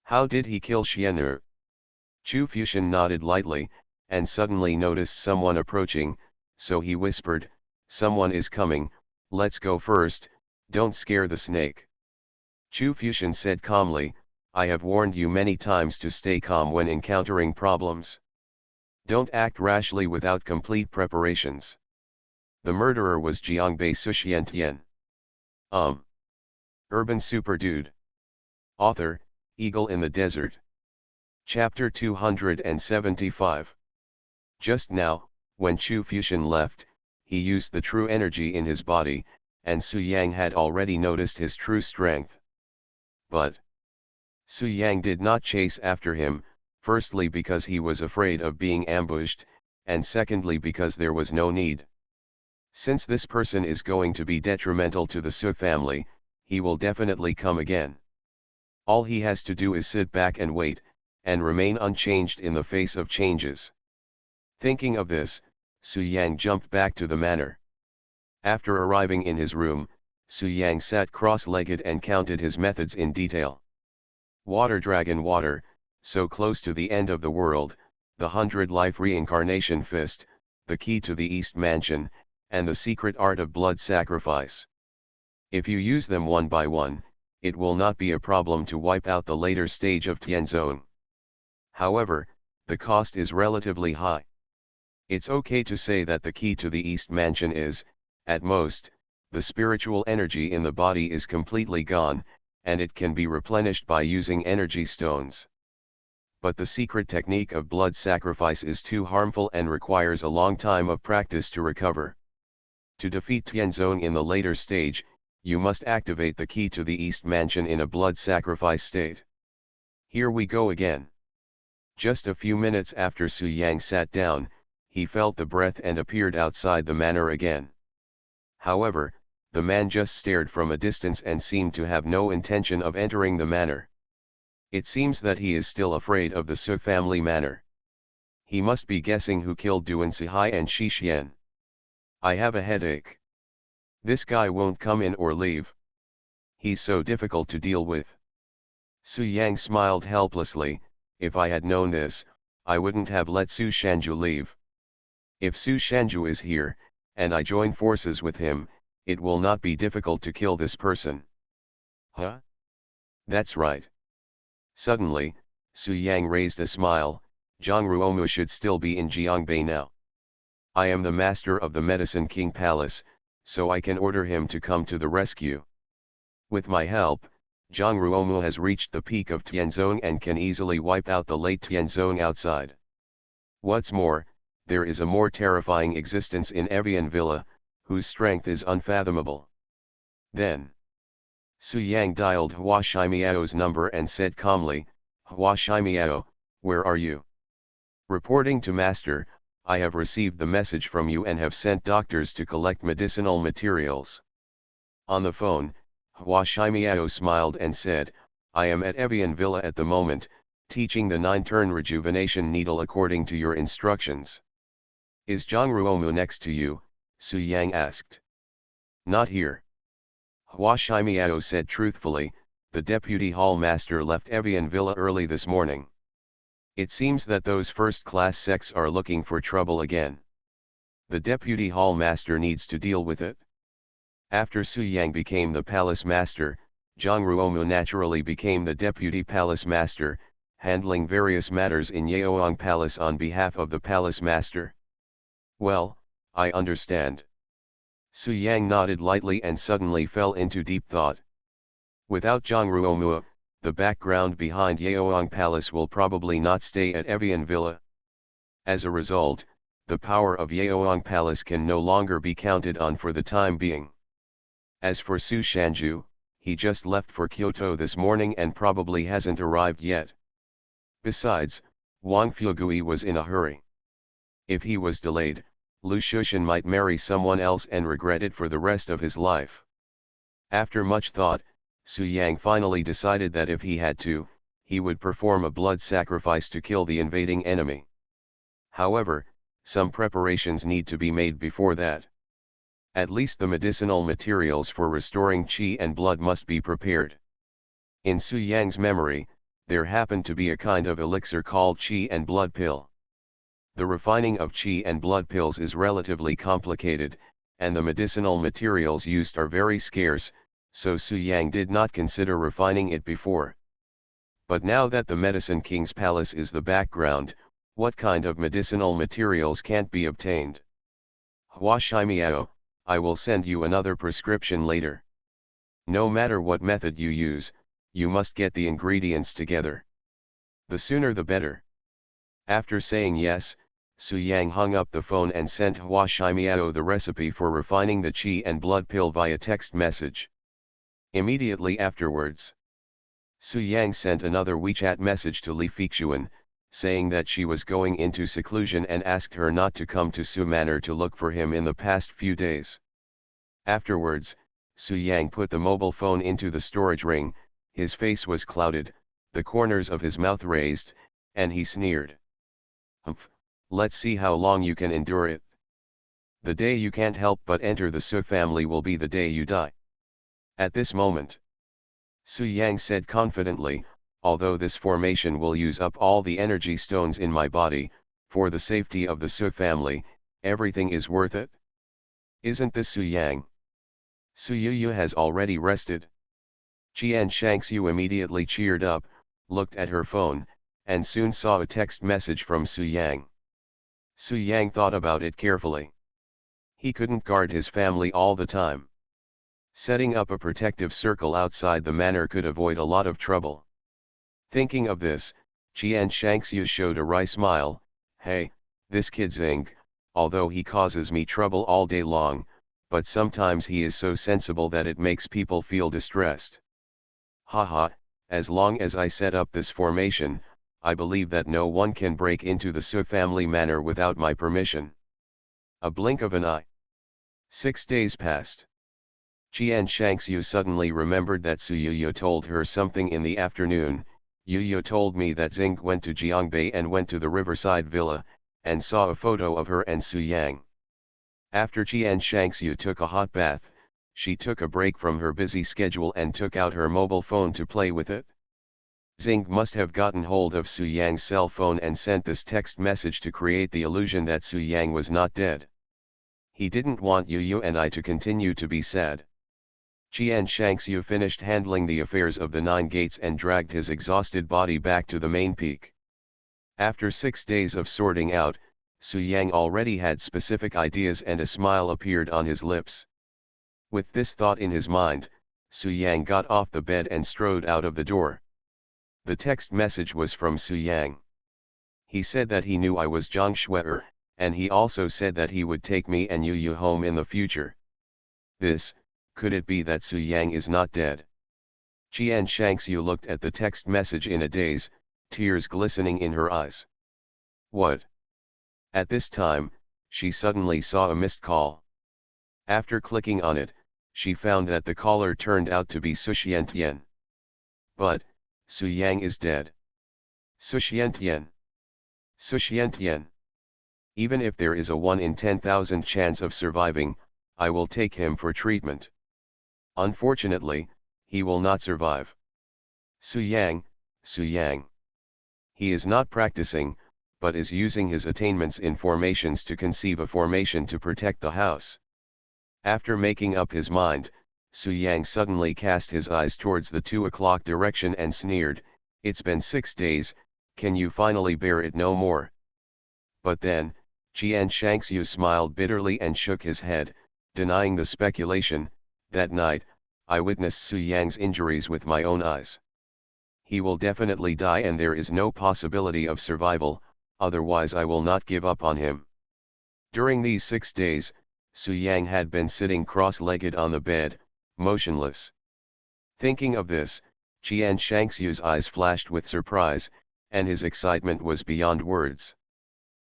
How did he kill Xian'er? Chu Fuxian nodded lightly, and suddenly noticed someone approaching, so he whispered, someone is coming, let's go first, don't scare the snake. Chu Fuxian said calmly, I have warned you many times to stay calm when encountering problems. Don't act rashly without complete preparations. The murderer was Jiangbei Su Xiantian. Urban Super Dude. Author, Eagle in the Desert. Chapter 275. Just now, when Chu Fuxian left, he used the true energy in his body, and Su Yang had already noticed his true strength. But Su Yang did not chase after him, firstly because he was afraid of being ambushed, and secondly because there was no need. Since this person is going to be detrimental to the Su family, he will definitely come again. All he has to do is sit back and wait, and remain unchanged in the face of changes. Thinking of this, Su Yang jumped back to the manor. After arriving in his room, Su Yang sat cross-legged and counted his methods in detail. Water Dragon Water, so close to the end of the world, the 100-life reincarnation fist, the key to the East Mansion, and the secret art of blood sacrifice. If you use them one by one, it will not be a problem to wipe out the later stage of Tianzong. However, the cost is relatively high. It's okay to say that the key to the East Mansion is, at most, the spiritual energy in the body is completely gone, and it can be replenished by using energy stones. But the secret technique of blood sacrifice is too harmful and requires a long time of practice to recover. To defeat Tianzong in the later stage, you must activate the key to the East Mansion in a blood sacrifice state. Here we go again. Just a few minutes after Su Yang sat down, he felt the breath and appeared outside the manor again. However, the man just stared from a distance and seemed to have no intention of entering the manor. It seems that he is still afraid of the Su family manor. He must be guessing who killed Duan Sihai and Shi Xian. I have a headache. This guy won't come in or leave. He's so difficult to deal with. Su Yang smiled helplessly. If I had known this, I wouldn't have let Su Shanju leave. If Su Shanju is here, and I join forces with him, it will not be difficult to kill this person. Huh? That's right. Suddenly, Su Yang raised a smile. Zhang Ruomu should still be in Jiangbei now. I am the master of the Medicine King Palace, so I can order him to come to the rescue. With my help, Zhang Ruomu has reached the peak of Tianzong and can easily wipe out the late Tianzong outside. What's more, there is a more terrifying existence in Evian Villa, whose strength is unfathomable. Then, Su Yang dialed Hua Shimiao's number and said calmly, Hua Shimiao, where are you? Reporting to Master, I have received the message from you and have sent doctors to collect medicinal materials. On the phone, Hua Shimiao smiled and said, I am at Evian Villa at the moment, teaching the 9-turn rejuvenation needle according to your instructions. Is Zhang Ruomu next to you? Su Yang asked. Not here. Hua Shimiao said truthfully, the deputy hall master left Evian Villa early this morning. It seems that those first-class sects are looking for trouble again. The deputy hall master needs to deal with it. After Su Yang became the palace master, Zhang Ruomu naturally became the deputy palace master, handling various matters in Yaoang Palace on behalf of the palace master. Well, I understand. Su Yang nodded lightly and suddenly fell into deep thought. Without Zhang Ruomu, the background behind Yaoang Palace will probably not stay at Evian Villa. As a result, the power of Yaoang Palace can no longer be counted on for the time being. As for Su Shanju, he just left for Kyoto this morning and probably hasn't arrived yet. Besides, Wang Fugui was in a hurry. If he was delayed, Lu Shushan might marry someone else and regret it for the rest of his life. After much thought, Su Yang finally decided that if he had to, he would perform a blood sacrifice to kill the invading enemy. However, some preparations need to be made before that. At least the medicinal materials for restoring qi and blood must be prepared. In Su Yang's memory, there happened to be a kind of elixir called qi and blood pill. The refining of qi and blood pills is relatively complicated, and the medicinal materials used are very scarce, so Su Yang did not consider refining it before. But now that the Medicine King's palace is the background, what kind of medicinal materials can't be obtained? Hua Shimiao, I will send you another prescription later. No matter what method you use, you must get the ingredients together. The sooner the better. After saying yes, Su Yang hung up the phone and sent Hua Shimiao the recipe for refining the qi and blood pill via text message. Immediately afterwards, Su Yang sent another WeChat message to Li Feixuan, saying that she was going into seclusion and asked her not to come to Su Manor to look for him in the past few days. Afterwards, Su Yang put the mobile phone into the storage ring, his face was clouded, the corners of his mouth raised, and he sneered. Humph, let's see how long you can endure it. The day you can't help but enter the Su family will be the day you die. At this moment, Su Yang said confidently, although this formation will use up all the energy stones in my body, for the safety of the Su family, everything is worth it. Isn't this Su Yang? Su Yuyu has already rested. Qian Shangxiu immediately cheered up, looked at her phone, and soon saw a text message from Su Yang. Su Yang thought about it carefully. He couldn't guard his family all the time. Setting up a protective circle outside the manor could avoid a lot of trouble. Thinking of this, Qian Shangxiu showed a wry smile. Hey, this kid Zing, although he causes me trouble all day long, but sometimes he is so sensible that it makes people feel distressed. Haha, as long as I set up this formation, I believe that no one can break into the Su family manor without my permission. A blink of an eye. 6 days passed. Qian Shangxiu suddenly remembered that Su Yuyu told her something in the afternoon. Yuyu told me that Zing went to Jiangbei and went to the riverside villa, and saw a photo of her and Su Yang. After Qian Shangxiu took a hot bath, She took a break from her busy schedule and took out her mobile phone to play with it. Xing must have gotten hold of Su Yang's cell phone and sent this text message to create the illusion that Su Yang was not dead. He didn't want Yu and I to continue to be sad. Qian Shangxiu finished handling the affairs of the Nine Gates and dragged his exhausted body back to the main peak. After 6 days of sorting out, Su Yang already had specific ideas and a smile appeared on his lips. With this thought in his mind, Su Yang got off the bed and strode out of the door. The text message was from Su Yang. He said that he knew I was Zhang Shuer, and he also said that he would take me and Yu home in the future. Could it be that Su Yang is not dead? Qian Shangxiu looked at the text message in a daze, tears glistening in her eyes. What? At this time, she suddenly saw a missed call. After clicking on it, she found that the caller turned out to be Su Xiantian. But, Su Yang is dead. Su Xiantian. Su Xiantian. Even if there is a 1 in 10,000 chance of surviving, I will take him for treatment. Unfortunately, he will not survive. Su Yang, Su Yang. He is not practicing, but is using his attainments in formations to conceive a formation to protect the house. After making up his mind, Su Yang suddenly cast his eyes towards the 2 o'clock direction and sneered, "It's been 6 days, can you finally bear it no more?" But then, Qian Shangxiu smiled bitterly and shook his head, denying the speculation. That night, I witnessed Su Yang's injuries with my own eyes. He will definitely die and there is no possibility of survival, otherwise I will not give up on him. During these 6 days, Su Yang had been sitting cross-legged on the bed, motionless. Thinking of this, Qian Shangxiu's eyes flashed with surprise, and his excitement was beyond words.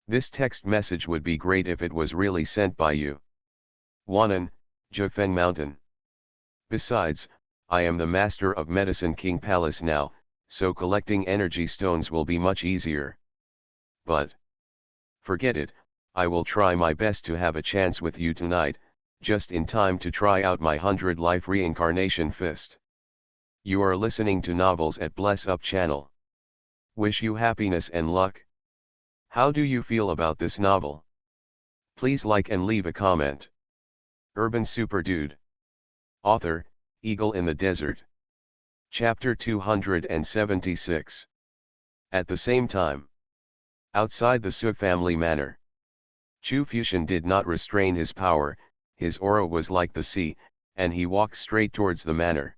This text message would be great if it was really sent by you. Wanan, Zhifeng Mountain. Besides, I am the master of Medicine King Palace now, so collecting energy stones will be much easier. But forget it, I will try my best to have a chance with you tonight, just in time to try out my 100-life reincarnation fist. You are listening to Novels at Bless Up channel. Wish you happiness and luck. How do you feel about this novel? Please like and leave a comment. Urban Super Dude. Author, Eagle in the Desert. Chapter 276. At the same time. Outside the Su family manor. Chu Fuxian did not restrain his power, his aura was like the sea, and he walked straight towards the manor.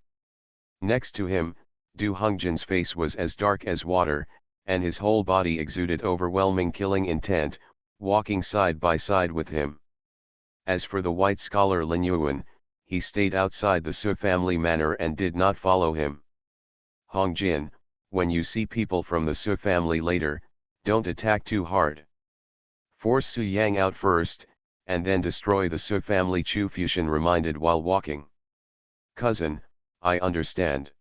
Next to him, Du Hongjin's face was as dark as water, and his whole body exuded overwhelming killing intent, walking side by side with him. As for the white scholar Lin Yuan, he stayed outside the Su family manor and did not follow him. Hongjin, when you see people from the Su family later, don't attack too hard. Force Su Yang out first, and then destroy the Su family, Chu Fuxian reminded while walking. Cousin, I understand.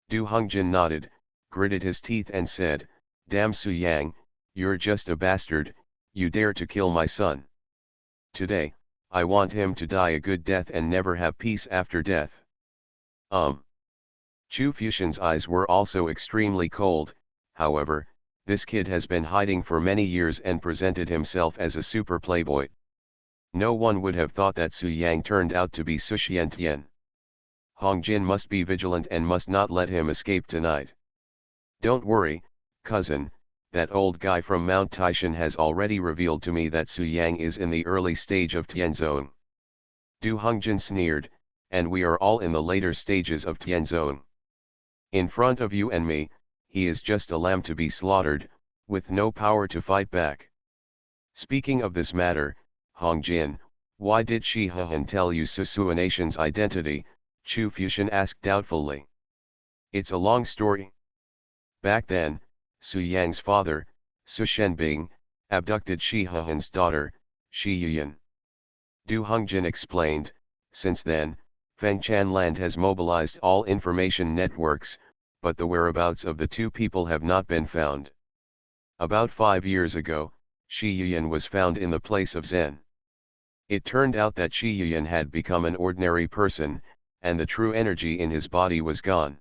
Du Hongjin nodded, gritted his teeth and said, Damn Su Yang, you're just a bastard, you dare to kill my son. Today, I want him to die a good death and never have peace after death. Chu Fuxian's eyes were also extremely cold, however, this kid has been hiding for many years and presented himself as a super playboy. No one would have thought that Su Yang turned out to be Su Xiantian. Hongjin must be vigilant and must not let him escape tonight. Don't worry, cousin, that old guy from Mount Taishan has already revealed to me that Su Yang is in the early stage of Tianzong. Du Hongjin sneered, and we are all in the later stages of Tianzong. In front of you and me, he is just a lamb to be slaughtered, with no power to fight back. Speaking of this matter, Hongjin, why did Shi Hehan tell you Su Suanation's identity? Chu Fuxian asked doubtfully. It's a long story. Back then, Su Yang's father, Su Shenbing, abducted Shi Hehan's daughter, Shi Yuyan. Du Hongjin explained, since then, Fengchan Land has mobilized all information networks, but the whereabouts of the two people have not been found. About 5 years ago, Shi Yuyan was found in the place of Zen. It turned out that Shi Yuyan had become an ordinary person, and the true energy in his body was gone.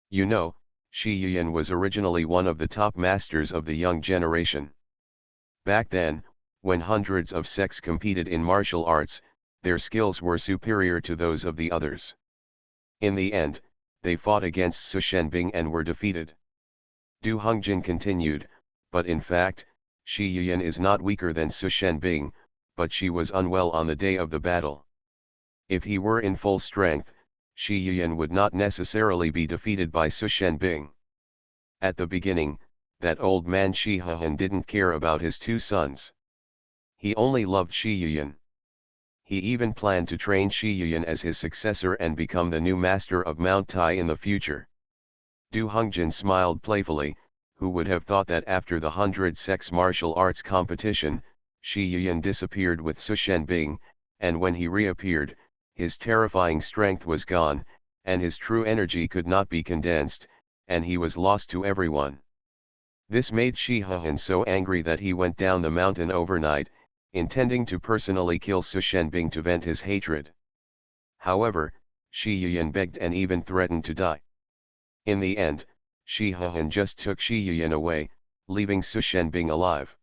You know, Shi Yuyan was originally one of the top masters of the young generation. Back then, when hundreds of sects competed in martial arts, their skills were superior to those of the others. In the end, they fought against Su Shenbing and were defeated. Du Hongjin continued, but in fact, Shi Yuyan is not weaker than Su Shenbing, but she was unwell on the day of the battle. If he were in full strength, Shi Yuyan would not necessarily be defeated by Su Shenbing. At the beginning, that old man Shi Huan didn't care about his two sons. He only loved Shi Yuyan. He even planned to train Shi Yuyan as his successor and become the new master of Mount Tai in the future. Du Hongjin smiled playfully. Who would have thought that after the 100 Sects martial arts competition, Shi Yuyan disappeared with Su Shenbing, and when he reappeared, his terrifying strength was gone, and his true energy could not be condensed, and he was lost to everyone. This made Shi Huan so angry that he went down the mountain overnight, intending to personally kill Su Shenbing to vent his hatred. However, Shi Yuyan begged and even threatened to die. In the end, Shi Huan just took Shi Yuyan away, leaving Su Shenbing alive.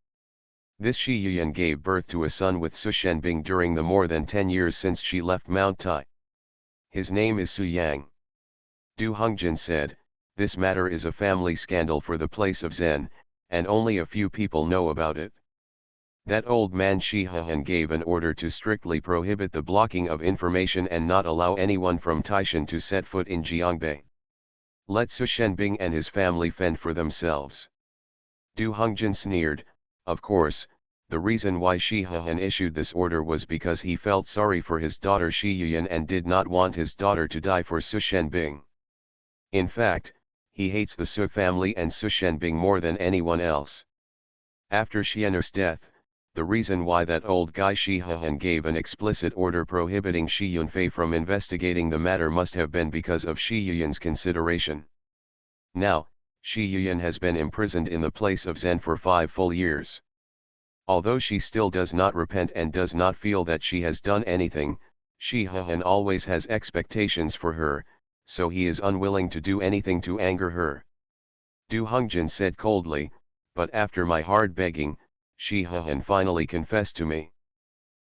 This Shi Yuyan gave birth to a son with Su Shenbing during the more than 10 years since she left Mount Tai. His name is Su Yang. Du Hongjin said, this matter is a family scandal for the place of Zen, and only a few people know about it. That old man Shi Huan gave an order to strictly prohibit the blocking of information and not allow anyone from Taishan to set foot in Jiangbei. Let Su Shenbing and his family fend for themselves. Du Hongjin sneered. Of course, the reason why Shi Huan issued this order was because he felt sorry for his daughter Shi Yuyan and did not want his daughter to die for Su Shenbing. In fact, he hates the Su family and Su Shenbing more than anyone else. After Xian'er's death, the reason why that old guy Shi Huan gave an explicit order prohibiting Shi Yunfei from investigating the matter must have been because of Shi Yuyan's consideration. Now, Shi Yuyan has been imprisoned in the place of Zen for 5 full years. Although she still does not repent and does not feel that she has done anything, Shi Huan always has expectations for her, so he is unwilling to do anything to anger her. Du Hongjin said coldly, but after my hard begging, Shi Huan finally confessed to me.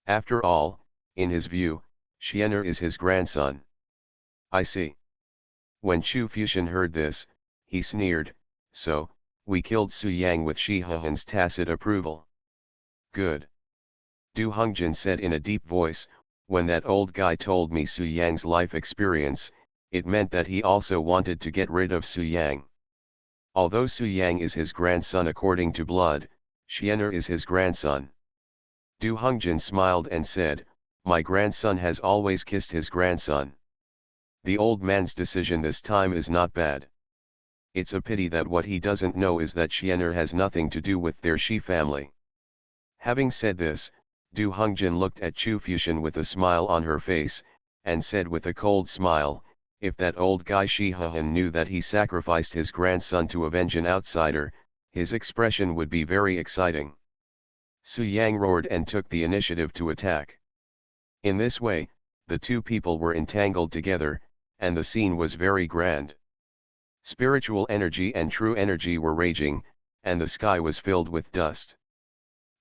After all, in his view, Xian'er is his grandson. I see. When Chu Fuxian heard this, he sneered, so, we killed Su Yang with Shi Huan's tacit approval. Good. Du Hongjin said in a deep voice, when that old guy told me Su Yang's life experience, it meant that he also wanted to get rid of Su Yang. Although Su Yang is his grandson according to blood, Xian'er is his grandson. Du Hongjin smiled and said, my grandson has always kissed his grandson. The old man's decision this time is not bad. It's a pity that what he doesn't know is that Xian'er has nothing to do with their Shi family. Having said this, Du Hongjin looked at Chu Fuxian with a smile on her face, and said with a cold smile, if that old guy Shi Huan knew that he sacrificed his grandson to avenge an outsider, his expression would be very exciting. Su Yang roared and took the initiative to attack. In this way, the two people were entangled together, and the scene was very grand. Spiritual energy and true energy were raging, and the sky was filled with dust.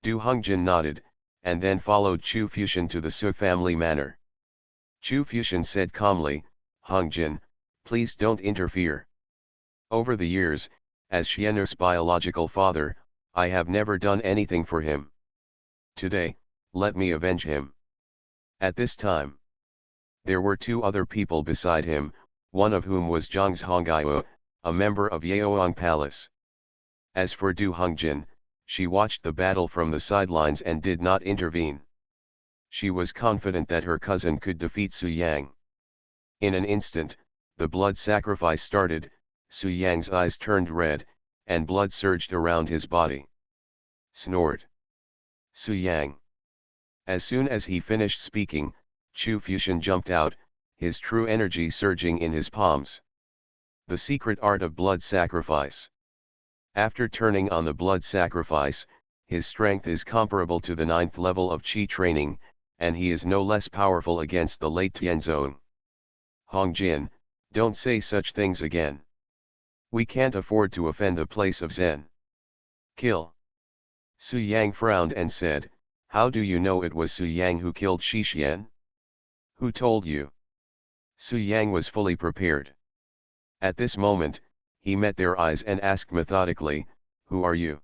Du Hongjin nodded, and then followed Chu Fuxian to the Su family manor. Chu Fuxian said calmly, Hongjin, please don't interfere. Over the years, as Xian'er's biological father, I have never done anything for him. Today, let me avenge him. At this time, there were 2 other people beside him, one of whom was Zhang Hongyue, a member of Yaoang Palace. As for Du Hongjin, she watched the battle from the sidelines and did not intervene. She was confident that her cousin could defeat Su Yang. In an instant, the blood sacrifice started. Su Yang's eyes turned red, and blood surged around his body. Snort. Su Yang. As soon as he finished speaking, Chu Fuxian jumped out, his true energy surging in his palms. The secret art of blood sacrifice. After turning on the blood sacrifice, his strength is comparable to the 9th level of Qi training, and he is no less powerful against the late Tianzong. Hongjin, don't say such things again. We can't afford to offend the place of Zen. Kill. Su Yang frowned and said, how do you know it was Su Yang who killed Shixian? Who told you? Su Yang was fully prepared. At this moment, he met their eyes and asked methodically, who are you?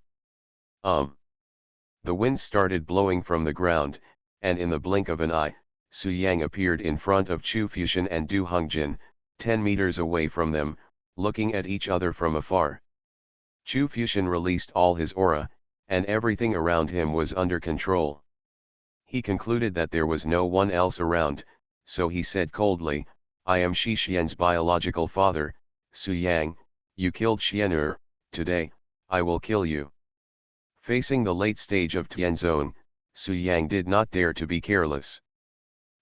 The wind started blowing from the ground, and in the blink of an eye, Su Yang appeared in front of Chu Fuxian and Du Hongjin, 10 meters away from them, looking at each other from afar. Chu Fuxian released all his aura, and everything around him was under control. He concluded that there was no one else around, so he said coldly, I am Shixian's biological father, Su Yang, you killed Xian'er, today, I will kill you. Facing the late stage of Tianzong, Su Yang did not dare to be careless.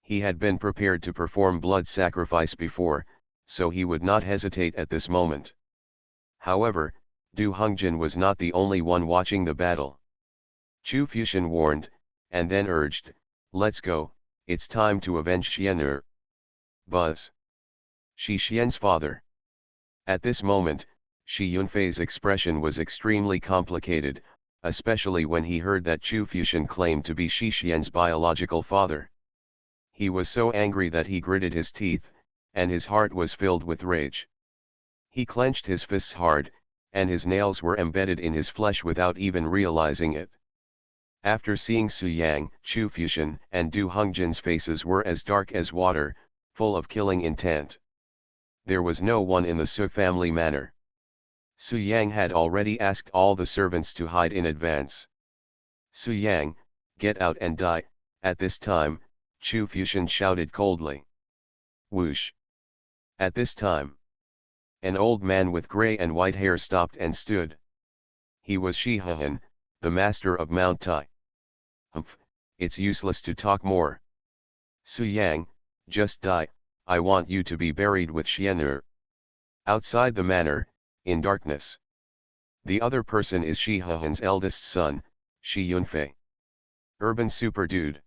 He had been prepared to perform blood sacrifice before, so he would not hesitate at this moment. However, Du Hongjin was not the only one watching the battle. Chu Fuxian warned, and then urged, let's go, it's time to avenge Xian'er. Buzz. Shixian's father. At this moment, Shi Yunfei's expression was extremely complicated, especially when he heard that Chu Fuxian claimed to be Shixian's biological father. He was so angry that he gritted his teeth, and his heart was filled with rage. He clenched his fists hard, and his nails were embedded in his flesh without even realizing it. After seeing Su Yang, Chu Fuxian and Du Hongjin's faces were as dark as water, full of killing intent. There was no one in the Su family manor. Su Yang had already asked all the servants to hide in advance. Su Yang, get out and die. At this time, Chu Fuxian shouted coldly. Whoosh! At this time, an old man with gray and white hair stopped and stood. He was Shihan, the master of Mount Tai. Humph, it's useless to talk more. Su Yang, just die, I want you to be buried with Xian'er. Outside the manor, in darkness. The other person is Shihan's eldest son, Shi Yunfei. Urban Super Dude.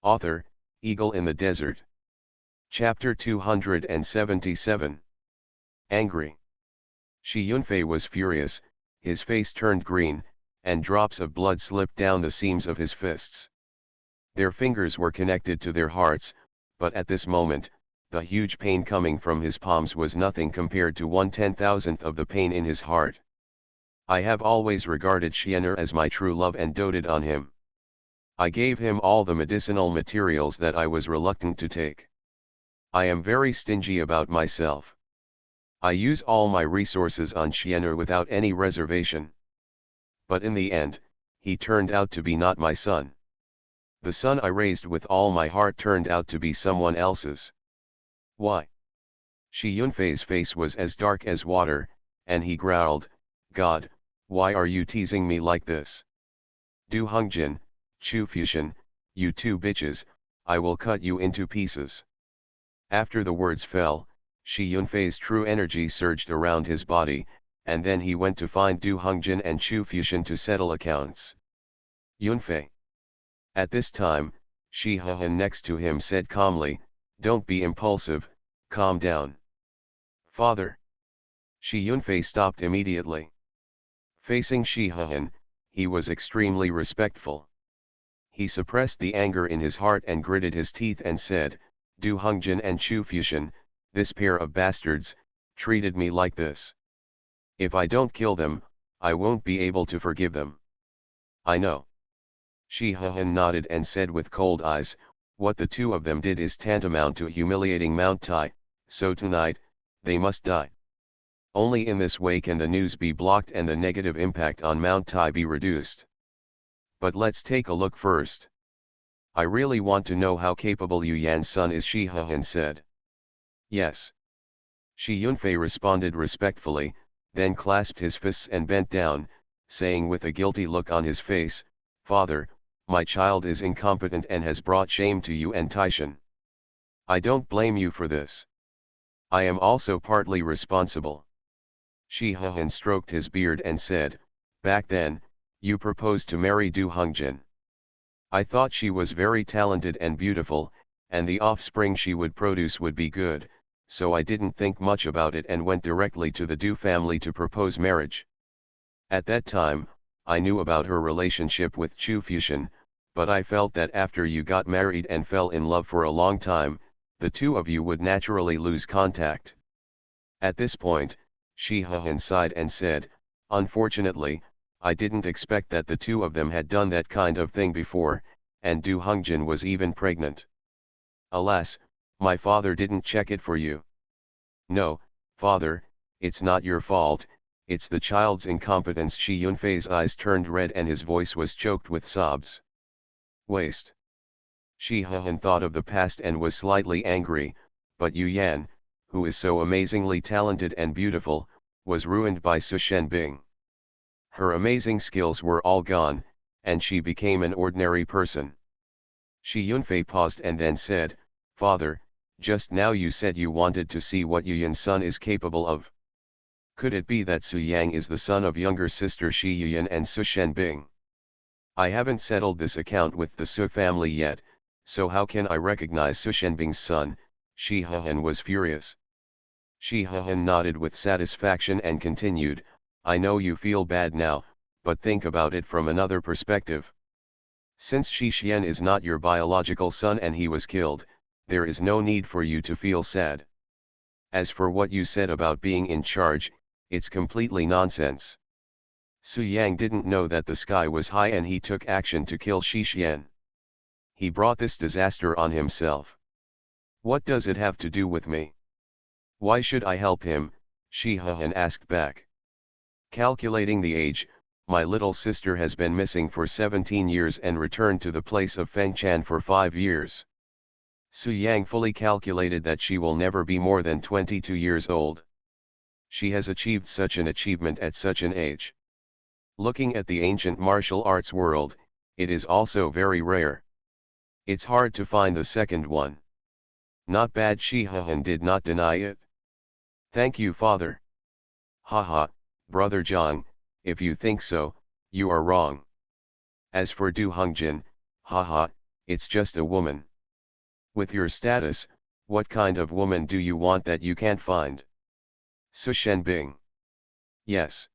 Author, Eagle in the Desert. Chapter 277. Angry. Shi Yunfei was furious, his face turned green, and drops of blood slipped down the seams of his fists. Their fingers were connected to their hearts, but at this moment, the huge pain coming from his palms was nothing compared to 1/10,000th of the pain in his heart. I have always regarded Xian'er as my true love and doted on him. I gave him all the medicinal materials that I was reluctant to take. I am very stingy about myself. I use all my resources on Xian'er without any reservation. But in the end, he turned out to be not my son. The son I raised with all my heart turned out to be someone else's. Why? Shi Yunfei's face was as dark as water, and he growled, God, why are you teasing me like this? Du Hongjin, Chu Fuxian, you two bitches, I will cut you into pieces. After the words fell, Shi Yunfei's true energy surged around his body, and then he went to find Du Hongjin and Chu Fuxian to settle accounts. Yunfei. At this time, Shi Han next to him said calmly, don't be impulsive, calm down. Father. Shi Yunfei stopped immediately. Facing Shi Han, he was extremely respectful. He suppressed the anger in his heart and gritted his teeth and said, Du Hongjin and Chu Fuxian, this pair of bastards, treated me like this. If I don't kill them, I won't be able to forgive them. I know. Shi Han nodded and said with cold eyes, what the two of them did is tantamount to humiliating Mount Tai, so tonight, they must die. Only in this way can the news be blocked and the negative impact on Mount Tai be reduced. But let's take a look first. I really want to know how capable Yu Yan's son is, Shi Han said. Yes. Shi Yunfei responded respectfully, then clasped his fists and bent down, saying with a guilty look on his face, Father, my child is incompetent and has brought shame to you and Taishan. I don't blame you for this. I am also partly responsible. Shi Han stroked his beard and said, back then, you proposed to marry Du Hongjin. I thought she was very talented and beautiful, and the offspring she would produce would be good, so I didn't think much about it and went directly to the Du family to propose marriage. At that time, I knew about her relationship with Chu Fuxian, but I felt that after you got married and fell in love for a long time, the two of you would naturally lose contact. At this point, Shi Hehan sighed and said, unfortunately, I didn't expect that the two of them had done that kind of thing before, and Du Hongjin was even pregnant. Alas, my father didn't check it for you. No, father, it's not your fault, it's the child's incompetence. Shi Yunfei's eyes turned red and his voice was choked with sobs. Waste. Shi Hehan thought of the past and was slightly angry, but Yu Yan, who is so amazingly talented and beautiful, was ruined by Su Shenbing. Her amazing skills were all gone, and she became an ordinary person. Shi Yunfei paused and then said, Father, just now you said you wanted to see what Yu Yan's son is capable of. Could it be that Su Yang is the son of younger sister Shi Yuyan and Su Shenbing? I haven't settled this account with the Su family yet, so how can I recognize Su Shenbing's son? Shi Hehan was furious. Shi Hehan nodded with satisfaction and continued, I know you feel bad now, but think about it from another perspective. Since Shi Xian is not your biological son and he was killed, there is no need for you to feel sad. As for what you said about being in charge, it's completely nonsense. Su Yang didn't know that the sky was high and he took action to kill Shi Xian. He brought this disaster on himself. What does it have to do with me? Why should I help him? Shi Hehan asked back. Calculating the age, my little sister has been missing for 17 years and returned to the place of Feng Chan for 5 years. Su Yang fully calculated that she will never be more than 22 years old. She has achieved such an achievement at such an age. Looking at the ancient martial arts world, it is also very rare. It's hard to find the second one. Not bad. Shi Hehan did not deny it. Thank you, father. Haha, brother Zhang, if you think so, you are wrong. As for Du Hongjin, haha, it's just a woman. With your status, what kind of woman do you want that you can't find? Su Shenbing. Yes.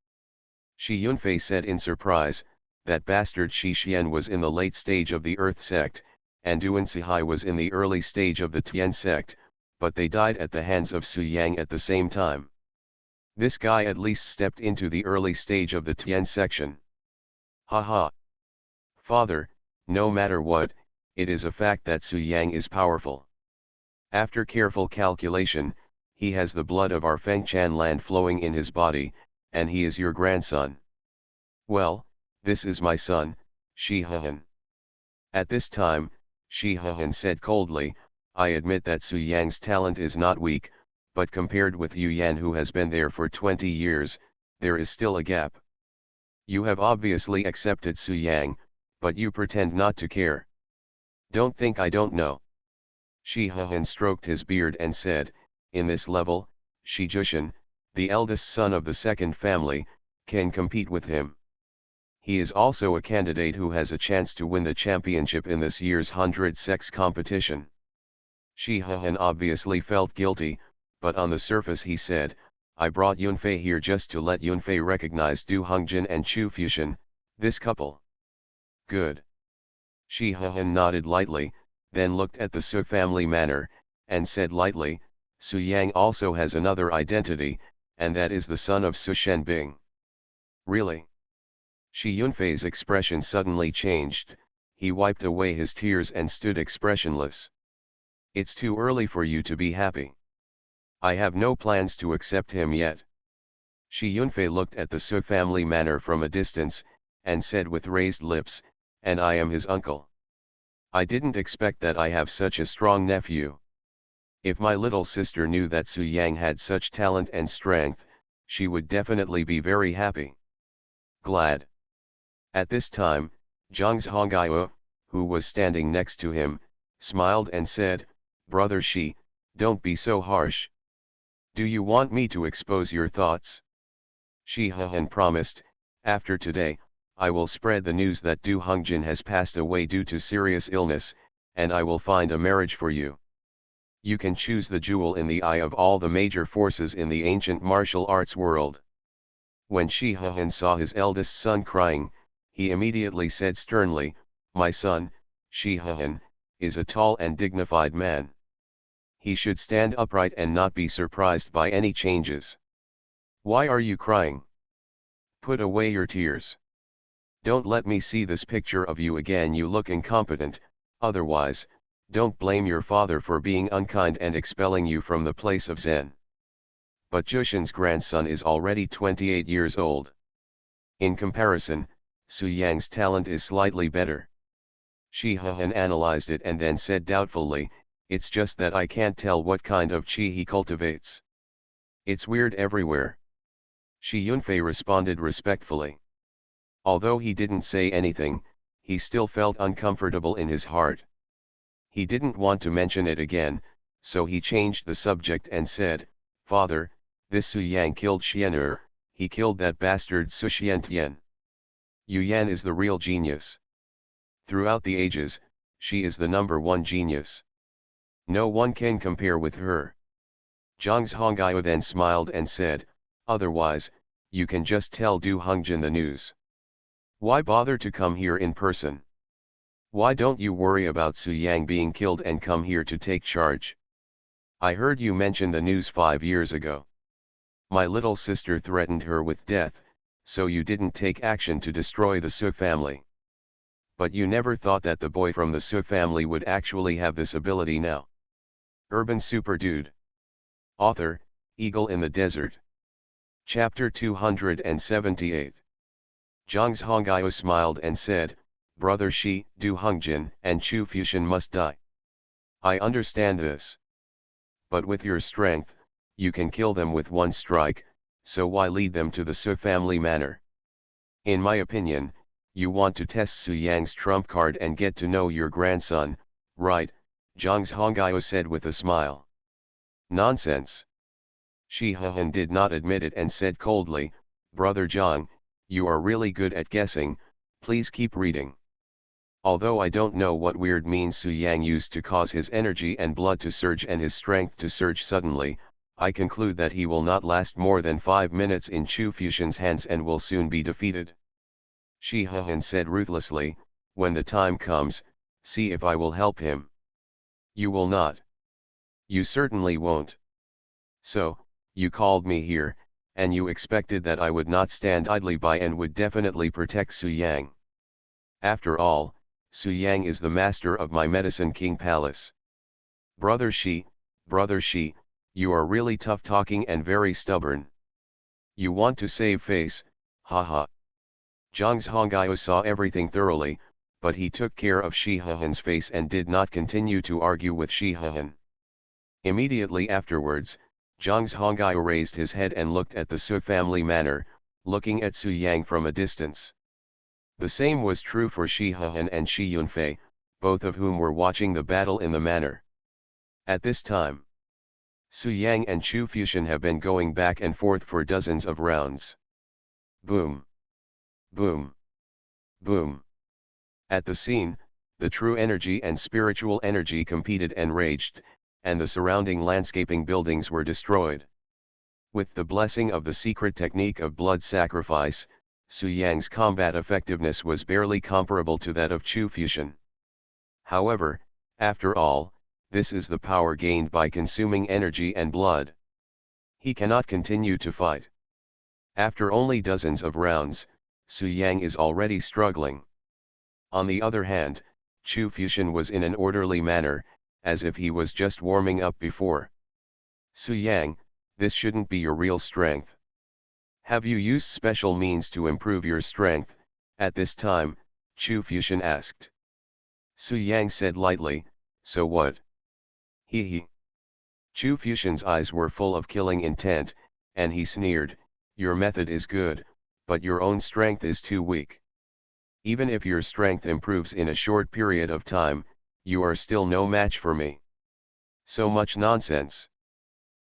Shi Yunfei said in surprise, that bastard Shi Xian was in the late stage of the Earth sect, and Duan Sihai was in the early stage of the Tian sect, but they died at the hands of Su Yang at the same time. This guy at least stepped into the early stage of the Tian section. Haha. Father, no matter what, it is a fact that Su Yang is powerful. After careful calculation, he has the blood of our Fengchan land flowing in his body, and he is your grandson. Well, this is my son, Shi Hehan. At this time, Shi Hehan said coldly, I admit that Su Yang's talent is not weak, but compared with Yu Yan who has been there for 20 years, there is still a gap. You have obviously accepted Su Yang, but you pretend not to care. Don't think I don't know. Shi Hehan stroked his beard and said, in this level, Shi Jushan, the eldest son of the second family, can compete with him. He is also a candidate who has a chance to win the championship in this year's 100 sex competition. Shi Hehan obviously felt guilty, but on the surface he said, I brought Yunfei here just to let Yunfei recognize Du Hongjin and Chu Fuxian, this couple. Good. Shi Hehan nodded lightly, then looked at the Su family manor, and said lightly, Su Yang also has another identity, and that is the son of Su Shenbing. Really? Shi Yunfei's expression suddenly changed, he wiped away his tears and stood expressionless. It's too early for you to be happy. I have no plans to accept him yet. Shi Yunfei looked at the Su family manor from a distance, and said with raised lips, and I am his uncle. I didn't expect that I have such a strong nephew. If my little sister knew that Su Yang had such talent and strength, she would definitely be very happy. Glad. At this time, Zhang Zhongyue, who was standing next to him, smiled and said, Brother Shi, don't be so harsh. Do you want me to expose your thoughts? Shi Hehan promised, after today, I will spread the news that Du Hongjin has passed away due to serious illness, and I will find a marriage for you. You can choose the jewel in the eye of all the major forces in the ancient martial arts world. When Shi Huan saw his eldest son crying, he immediately said sternly, "My son, Shi Huan, is a tall and dignified man. He should stand upright and not be surprised by any changes. Why are you crying? Put away your tears. Don't let me see this picture of you again. You look incompetent, otherwise, don't blame your father for being unkind and expelling you from the place of Zen." But Jushin's grandson is already 28 years old. In comparison, Su Yang's talent is slightly better. Shi Huan analyzed it and then said doubtfully, "It's just that I can't tell what kind of qi he cultivates. It's weird everywhere." Shi Yunfei responded respectfully. Although he didn't say anything, he still felt uncomfortable in his heart. He didn't want to mention it again, so he changed the subject and said, "Father, this Su Yang killed Xian'er, he killed that bastard Su Xiantian. Yu Yan is the real genius. Throughout the ages, she is the #1 genius. No one can compare with her." Zhang Hongyo then smiled and said, "Otherwise, you can just tell Du Hongjin the news. Why bother to come here in person? Why don't you worry about Su Yang being killed and come here to take charge? I heard you mention the news 5 years ago. My little sister threatened her with death, so you didn't take action to destroy the Su family. But you never thought that the boy from the Su family would actually have this ability now." Urban Super Dude. Author, Eagle in the Desert. Chapter 278. Zhang Hongyo smiled and said, "Brother Shi, Du Hongjin, and Chu Fuxian must die. I understand this. But with your strength, you can kill them with one strike, so why lead them to the Su family manor? In my opinion, you want to test Su Yang's trump card and get to know your grandson, right?" Zhang Hongyo said with a smile. "Nonsense." Shi Huan did not admit it and said coldly, "Brother Zhang, you are really good at guessing, please keep reading. Although I don't know what weird means Su Yang used to cause his energy and blood to surge and his strength to surge suddenly, I conclude that he will not last more than 5 minutes in Chu Fuxian's hands and will soon be defeated." Shi Huan said ruthlessly, "When the time comes, see if I will help him." "You will not. You certainly won't. So, you called me here, and you expected that I would not stand idly by and would definitely protect Su Yang. After all, Su Yang is the master of my Medicine King Palace. Brother Shi, you are really tough talking and very stubborn. You want to save face, haha." Zhang Hongyo saw everything thoroughly, but he took care of Shi Huan's face and did not continue to argue with Shi Huan. Immediately afterwards, Zhang Hongyo raised his head and looked at the Su family manor, looking at Su Yang from a distance. The same was true for Shi Huan and Shi Yunfei, both of whom were watching the battle in the manor. At this time, Su Yang and Chu Fuxian have been going back and forth for dozens of rounds. Boom! Boom! Boom! At the scene, the true energy and spiritual energy competed and raged, and the surrounding landscaping buildings were destroyed. With the blessing of the secret technique of blood sacrifice, Su Yang's combat effectiveness was barely comparable to that of Chu Fuxian. However, after all, this is the power gained by consuming energy and blood. He cannot continue to fight. After only dozens of rounds, Su Yang is already struggling. On the other hand, Chu Fuxian was in an orderly manner, as if he was just warming up before. "Su Yang, this shouldn't be your real strength. Have you used special means to improve your strength?" At this time, Chu Fuxian asked. Su Yang said lightly, "So what? He. Chu Fuxian's eyes were full of killing intent, and he sneered, "Your method is good, but your own strength is too weak. Even if your strength improves in a short period of time, you are still no match for me. So much nonsense."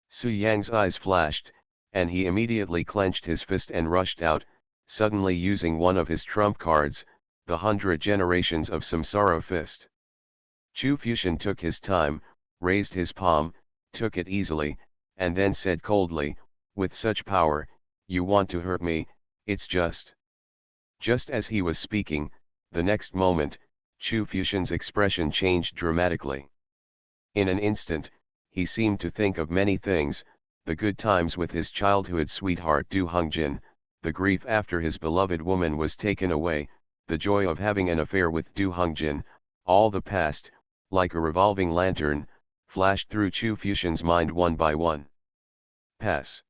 Su Yang's eyes flashed, and he immediately clenched his fist and rushed out, suddenly using one of his trump cards, the 100 generations of Samsara Fist. Chu Fuxian took his time, raised his palm, took it easily, and then said coldly, "With such power, you want to hurt me, it's just." Just as he was speaking, the next moment, Chu Fuxian's expression changed dramatically. In an instant, he seemed to think of many things: the good times with his childhood sweetheart Du Hongjin, the grief after his beloved woman was taken away, the joy of having an affair with Du Hongjin, all the past, like a revolving lantern, flashed through Chu Fuxian's mind one by one. Pass.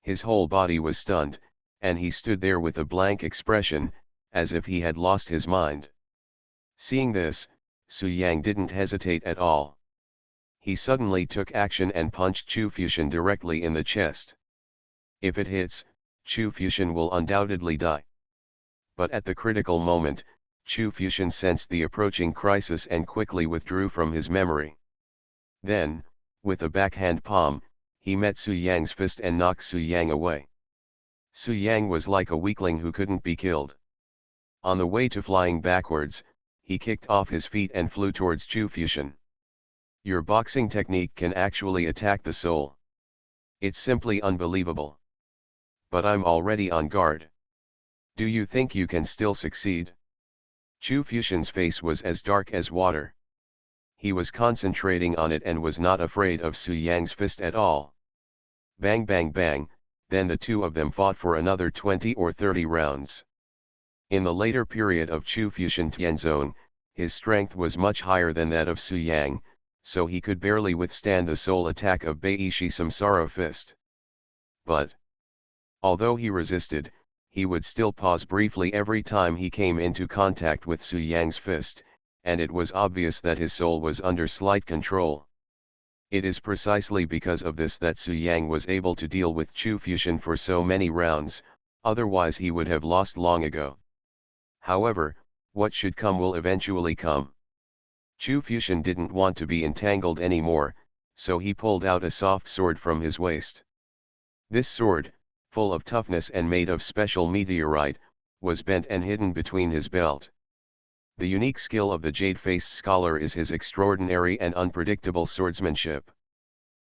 His whole body was stunned, and he stood there with a blank expression, as if he had lost his mind. Seeing this, Su Yang didn't hesitate at all. He suddenly took action and punched Chu Fuxian directly in the chest. If it hits, Chu Fuxian will undoubtedly die. But at the critical moment, Chu Fuxian sensed the approaching crisis and quickly withdrew from his memory. Then, with a backhand palm, he met Su Yang's fist and knocked Su Yang away. Su Yang was like a weakling who couldn't be killed. On the way to flying backwards, he kicked off his feet and flew towards Chu Fuxian. Your boxing technique can actually attack the soul. It's simply unbelievable. But I'm already on guard. Do you think you can still succeed? Chu Fuxian's face was as dark as water. He was concentrating on it and was not afraid of Su Yang's fist at all. Bang bang bang, then the two of them fought for another 20 or 30 rounds. In the later period of Chu Fuxian Tianzong, his strength was much higher than that of Su Yang, so he could barely withstand the soul attack of Beishi Samsara Fist. But, although he resisted, he would still pause briefly every time he came into contact with Su Yang's fist, and it was obvious that his soul was under slight control. It is precisely because of this that Su Yang was able to deal with Chu Fuxian for so many rounds, otherwise he would have lost long ago. However, what should come will eventually come. Chu Fuxian didn't want to be entangled anymore, so he pulled out a soft sword from his waist. This sword, full of toughness and made of special meteorite, was bent and hidden between his belt. The unique skill of the jade-faced scholar is his extraordinary and unpredictable swordsmanship.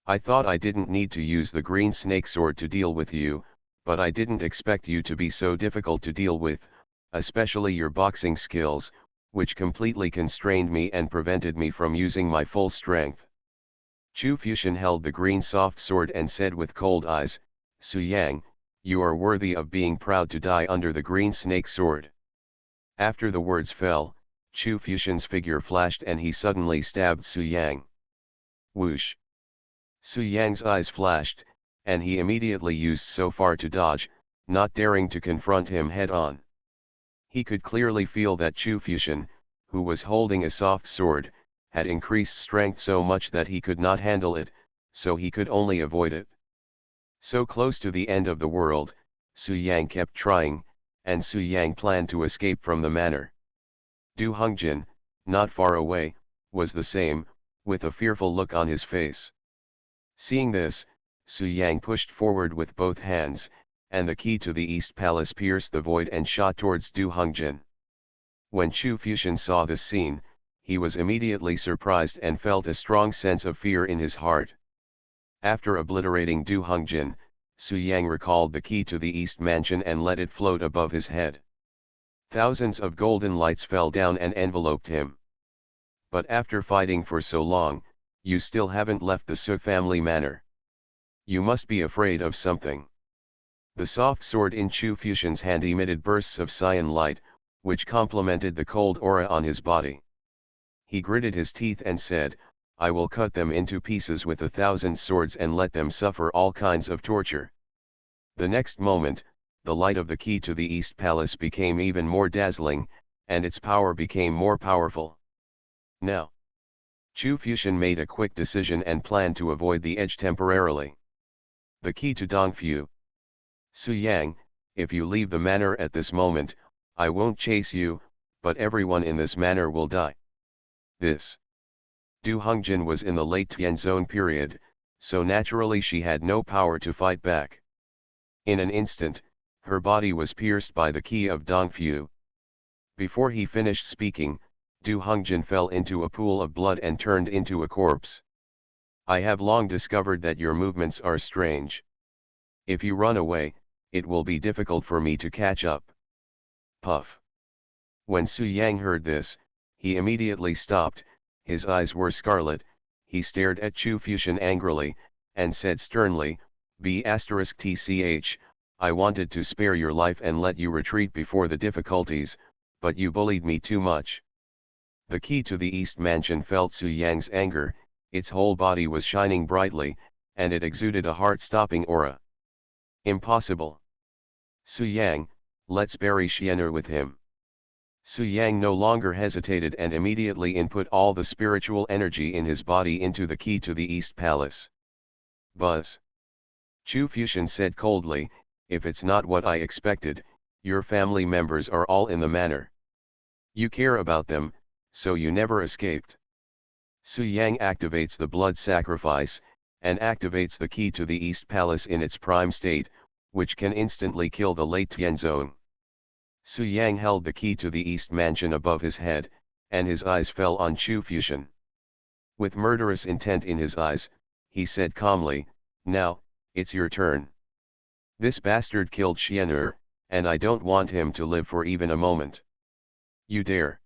I thought I didn't need to use the green snake sword to deal with you, but I didn't expect you to be so difficult to deal with, especially your boxing skills, which completely constrained me and prevented me from using my full strength. Chu Fuxian held the green soft sword and said with cold eyes, "Su Yang, you are worthy of being proud to die under the green snake sword." After the words fell, Chu Fuxian's figure flashed and he suddenly stabbed Su Yang. Whoosh! Su Yang's eyes flashed, and he immediately used so far to dodge, not daring to confront him head-on. He could clearly feel that Chu Fuxian, who was holding a soft sword, had increased strength so much that he could not handle it, so he could only avoid it. So close to the end of the world, Su Yang kept trying, and Su Yang planned to escape from the manor. Du Hongjin, not far away, was the same, with a fearful look on his face. Seeing this, Su Yang pushed forward with both hands, and the key to the East Palace pierced the void and shot towards Du Hongjin. When Chu Fuxian saw this scene, he was immediately surprised and felt a strong sense of fear in his heart. After obliterating Du Hongjin, Su Yang recalled the key to the East Mansion and let it float above his head. Thousands of golden lights fell down and enveloped him. But after fighting for so long, you still haven't left the Su family manor. You must be afraid of something. The soft sword in Chu Fuxian's hand emitted bursts of cyan light, which complemented the cold aura on his body. He gritted his teeth and said, "I will cut them into pieces with 1,000 swords and let them suffer all kinds of torture." The next moment, the light of the key to the East Palace became even more dazzling, and its power became more powerful. Now, Chu Fuxian made a quick decision and planned to avoid the edge temporarily. The key to Dongfu. Su Yang, if you leave the manor at this moment, I won't chase you, but everyone in this manor will die. This. Du Hongjin was in the late Tianzong period, so naturally she had no power to fight back. In an instant, Her body was pierced by the key of Dongfu. Before he finished speaking, Du Hongjin fell into a pool of blood and turned into a corpse. I have long discovered that your movements are strange. If you run away, it will be difficult for me to catch up. Puff. When Su Yang heard this, he immediately stopped, his eyes were scarlet, he stared at Chu Fuxian angrily, and said sternly, "*tch, I wanted to spare your life and let you retreat before the difficulties, but you bullied me too much." The key to the East Mansion felt Su Yang's anger, its whole body was shining brightly, and it exuded a heart-stopping aura. Impossible. Su Yang, let's bury Xian'er with him. Su Yang no longer hesitated and immediately input all the spiritual energy in his body into the key to the East Palace. Buzz. Chu Fuxian said coldly, "If it's not what I expected, your family members are all in the manor. You care about them, so you never escaped." Su Yang activates the blood sacrifice, and activates the key to the East Palace in its prime state, which can instantly kill the late Tianzong. Su Yang held the key to the East Mansion above his head, and his eyes fell on Chu Fuxian. With murderous intent in his eyes, he said calmly, "Now, it's your turn. This bastard killed Xian'er, and I don't want him to live for even a moment. You dare."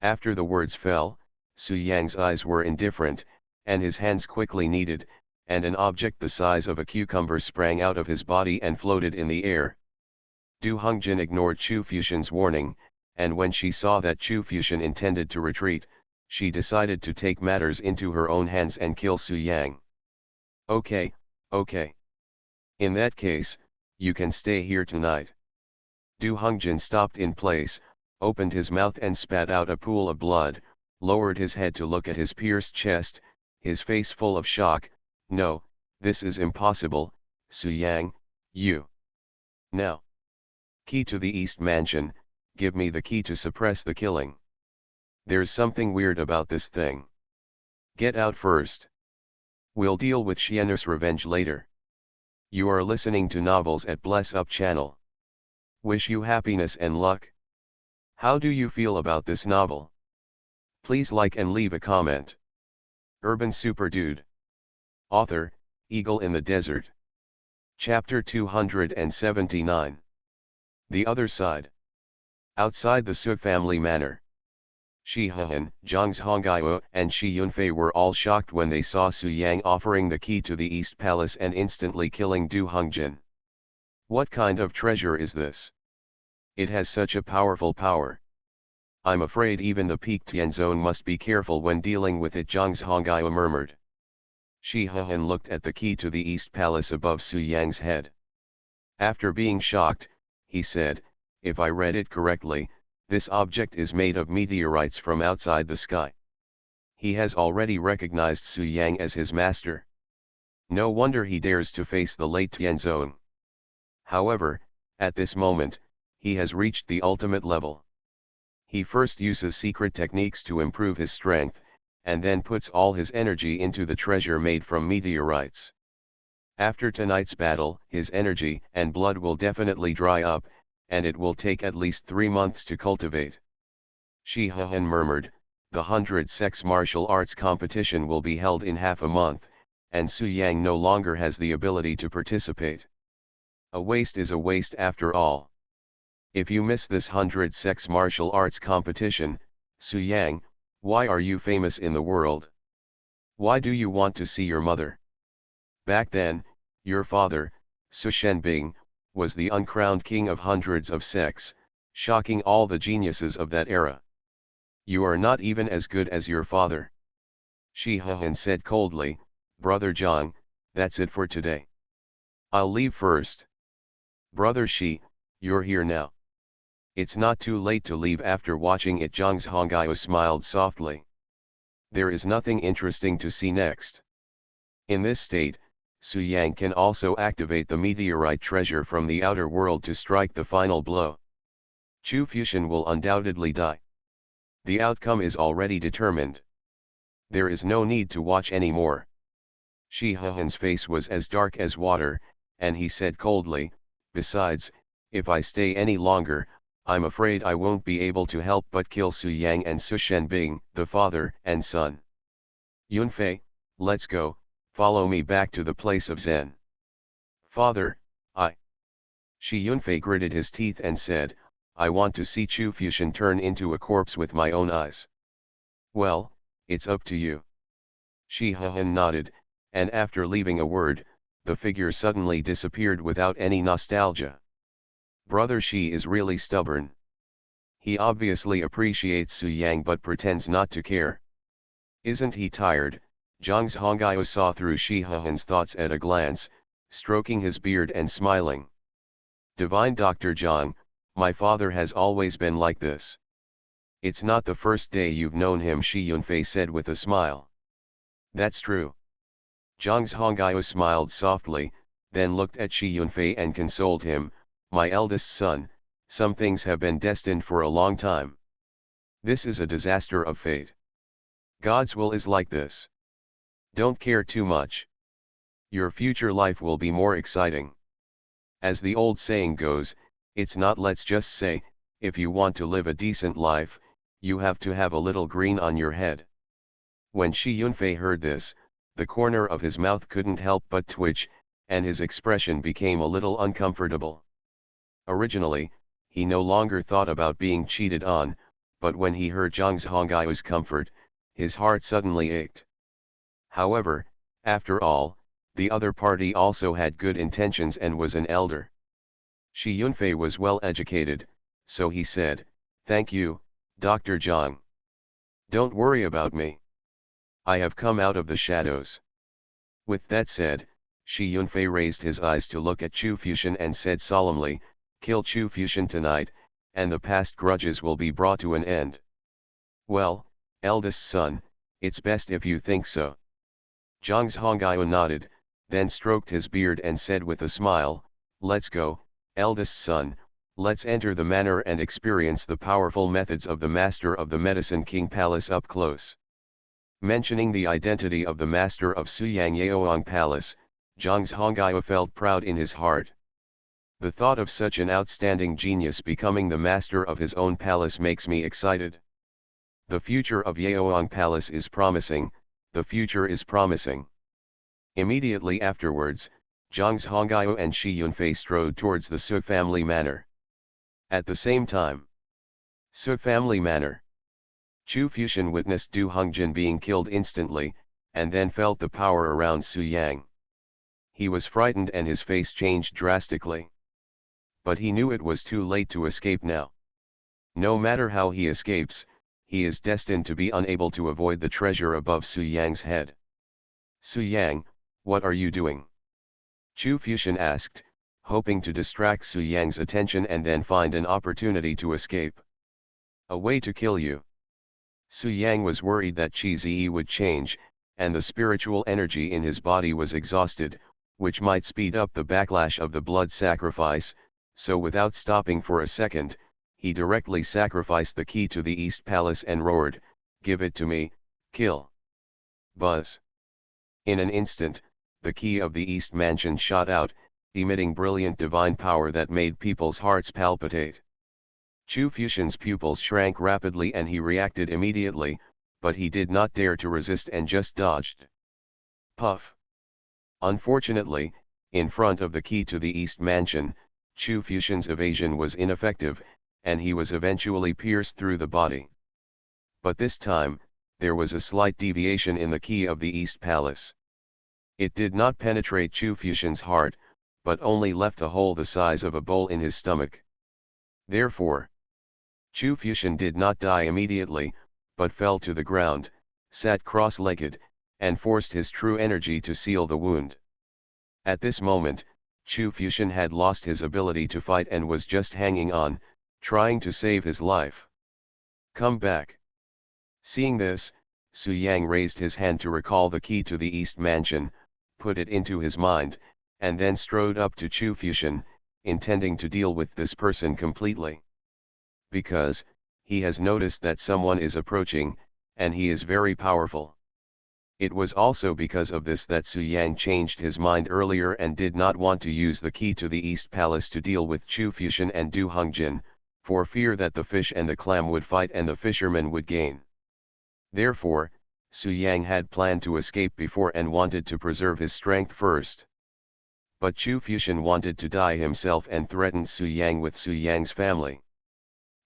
After the words fell, Su Yang's eyes were indifferent, and his hands quickly kneaded, and an object the size of a cucumber sprang out of his body and floated in the air. Du Hongjin ignored Chu Fuxian's warning, and when she saw that Chu Fuxian intended to retreat, she decided to take matters into her own hands and kill Su Yang. "Okay, okay. In that case, you can stay here tonight." Du Hongjin stopped in place, opened his mouth and spat out a pool of blood, lowered his head to look at his pierced chest, his face full of shock. "No, this is impossible, Su Yang, you. Now. Key to the East Mansion, give me the key to suppress the killing. There's something weird about this thing. Get out first. We'll deal with Xian'er's revenge later." You are listening to Novels at Bless Up channel. Wish you happiness and luck. How do you feel about this novel? Please like and leave a comment. Urban Super Dude. Author, Eagle in the Desert. Chapter 279. The Other Side. Outside the Su family manor. Shi Hehan, Zhang Zhongyue and Shi Yunfei were all shocked when they saw Su Yang offering the key to the East Palace and instantly killing Du Hongjin. What kind of treasure is this? It has such a powerful power. I'm afraid even the peak Tianzong must be careful when dealing with it, Zhang Zhongyue murmured. Shi Hehan looked at the key to the East Palace above Su Yang's head. After being shocked, he said, "If I read it correctly, this object is made of meteorites from outside the sky." He has already recognized Su Yang as his master. No wonder he dares to face the late Tianzong. However, at this moment, he has reached the ultimate level. He first uses secret techniques to improve his strength, and then puts all his energy into the treasure made from meteorites. After tonight's battle, his energy and blood will definitely dry up, and it will take at least 3 months to cultivate. Shi Hehan murmured, "The 100 sex martial arts competition will be held in half a month, and Su Yang no longer has the ability to participate. A waste is a waste after all. If you miss this 100 sex martial arts competition, Su Yang, why are you famous in the world? Why do you want to see your mother? Back then, your father, Su Shenbing, was the uncrowned king of hundreds of sects, shocking all the geniuses of that era. You are not even as good as your father." Shi Hehan said coldly, "Brother Zhang, that's it for today. I'll leave first." "Brother Shi, you're here now. It's not too late to leave after watching it." Zhang Zhongyue smiled softly. "There is nothing interesting to see next." In this state, Su Yang can also activate the meteorite treasure from the outer world to strike the final blow. Chu Fuxian will undoubtedly die. The outcome is already determined. There is no need to watch anymore. Shi Hehan's face was as dark as water, and he said coldly, "Besides, if I stay any longer, I'm afraid I won't be able to help but kill Su Yang and Su Shenbing, the father and son. Yunfei, let's go, follow me back to the place of Zen. Father, Shi Yunfei gritted his teeth and said, I want to see Chu Fuxian turn into a corpse with my own eyes. Well, it's up to you. Shi Hehan nodded, and after leaving a word, the figure suddenly disappeared without any nostalgia. Brother Shi is really stubborn. He obviously appreciates Su Yang but pretends not to care. Isn't he tired? Zhang Hongao saw through Shi Hehan's thoughts at a glance, stroking his beard and smiling. Divine Dr. Zhang, my father has always been like this. It's not the first day you've known him, Shi Yunfei said with a smile. That's true. Zhang Hongao smiled softly, then looked at Shi Yunfei and consoled him, my eldest son, some things have been destined for a long time. This is a disaster of fate. God's will is like this. Don't care too much. Your future life will be more exciting. As the old saying goes, it's not let's just say, if you want to live a decent life, you have to have a little green on your head. When Shi Yunfei heard this, the corner of his mouth couldn't help but twitch, and his expression became a little uncomfortable. Originally, he no longer thought about being cheated on, but when he heard Zhang Honggao's comfort, his heart suddenly ached. However, after all, the other party also had good intentions and was an elder. Shi Yunfei was well educated, so he said, thank you, Dr. Zhang. Don't worry about me. I have come out of the shadows. With that said, Shi Yunfei raised his eyes to look at Chu Fuxian and said solemnly, kill Chu Fuxian tonight, and the past grudges will be brought to an end. Well, eldest son, it's best if you think so. Zhang Hongao nodded, then stroked his beard and said with a smile, let's go, eldest son, let's enter the manor and experience the powerful methods of the Master of the Medicine King Palace up close. Mentioning the identity of the Master of Suyang Yaoang Palace, Zhang Hongao felt proud in his heart. The thought of such an outstanding genius becoming the master of his own palace makes me excited. The future of Yaoang Palace is promising, the future is promising. Immediately afterwards, Zhang Hongao and Shi Yunfei strode towards the Su family manor. At the same time, Su family manor. Chu Fuxian witnessed Du Hongjin being killed instantly, and then felt the power around Su Yang. He was frightened and his face changed drastically. But he knew it was too late to escape now. No matter how he escapes, he is destined to be unable to avoid the treasure above Su Yang's head. Su Yang, what are you doing? Chu Fuxian asked, hoping to distract Su Yang's attention and then find an opportunity to escape. A way to kill you. Su Yang was worried that Qi Zi would change, and the spiritual energy in his body was exhausted, which might speed up the backlash of the blood sacrifice, so without stopping for a second, he directly sacrificed the key to the East Palace and roared, give it to me, kill. Buzz. In an instant, the key of the East Mansion shot out, emitting brilliant divine power that made people's hearts palpitate. Chu Fuxian's pupils shrank rapidly and he reacted immediately, but he did not dare to resist and just dodged. Puff. Unfortunately, in front of the key to the East Mansion, Chu Fuxian's evasion was ineffective, and he was eventually pierced through the body. But this time, there was a slight deviation in the key of the East Palace. It did not penetrate Chu Fuxian's heart, but only left a hole the size of a bowl in his stomach. Therefore, Chu Fuxian did not die immediately, but fell to the ground, sat cross-legged, and forced his true energy to seal the wound. At this moment, Chu Fuxian had lost his ability to fight and was just hanging on, trying to save his life. Come back. Seeing this, Su Yang raised his hand to recall the key to the East Mansion, put it into his mind, and then strode up to Chu Fuxian, intending to deal with this person completely. Because, he has noticed that someone is approaching, and he is very powerful. It was also because of this that Su Yang changed his mind earlier and did not want to use the key to the East Palace to deal with Chu Fuxian and Du Hongjin, for fear that the fish and the clam would fight and the fisherman would gain. Therefore, Su Yang had planned to escape before and wanted to preserve his strength first. But Chu Fuxian wanted to die himself and threatened Su Yang with Su Yang's family.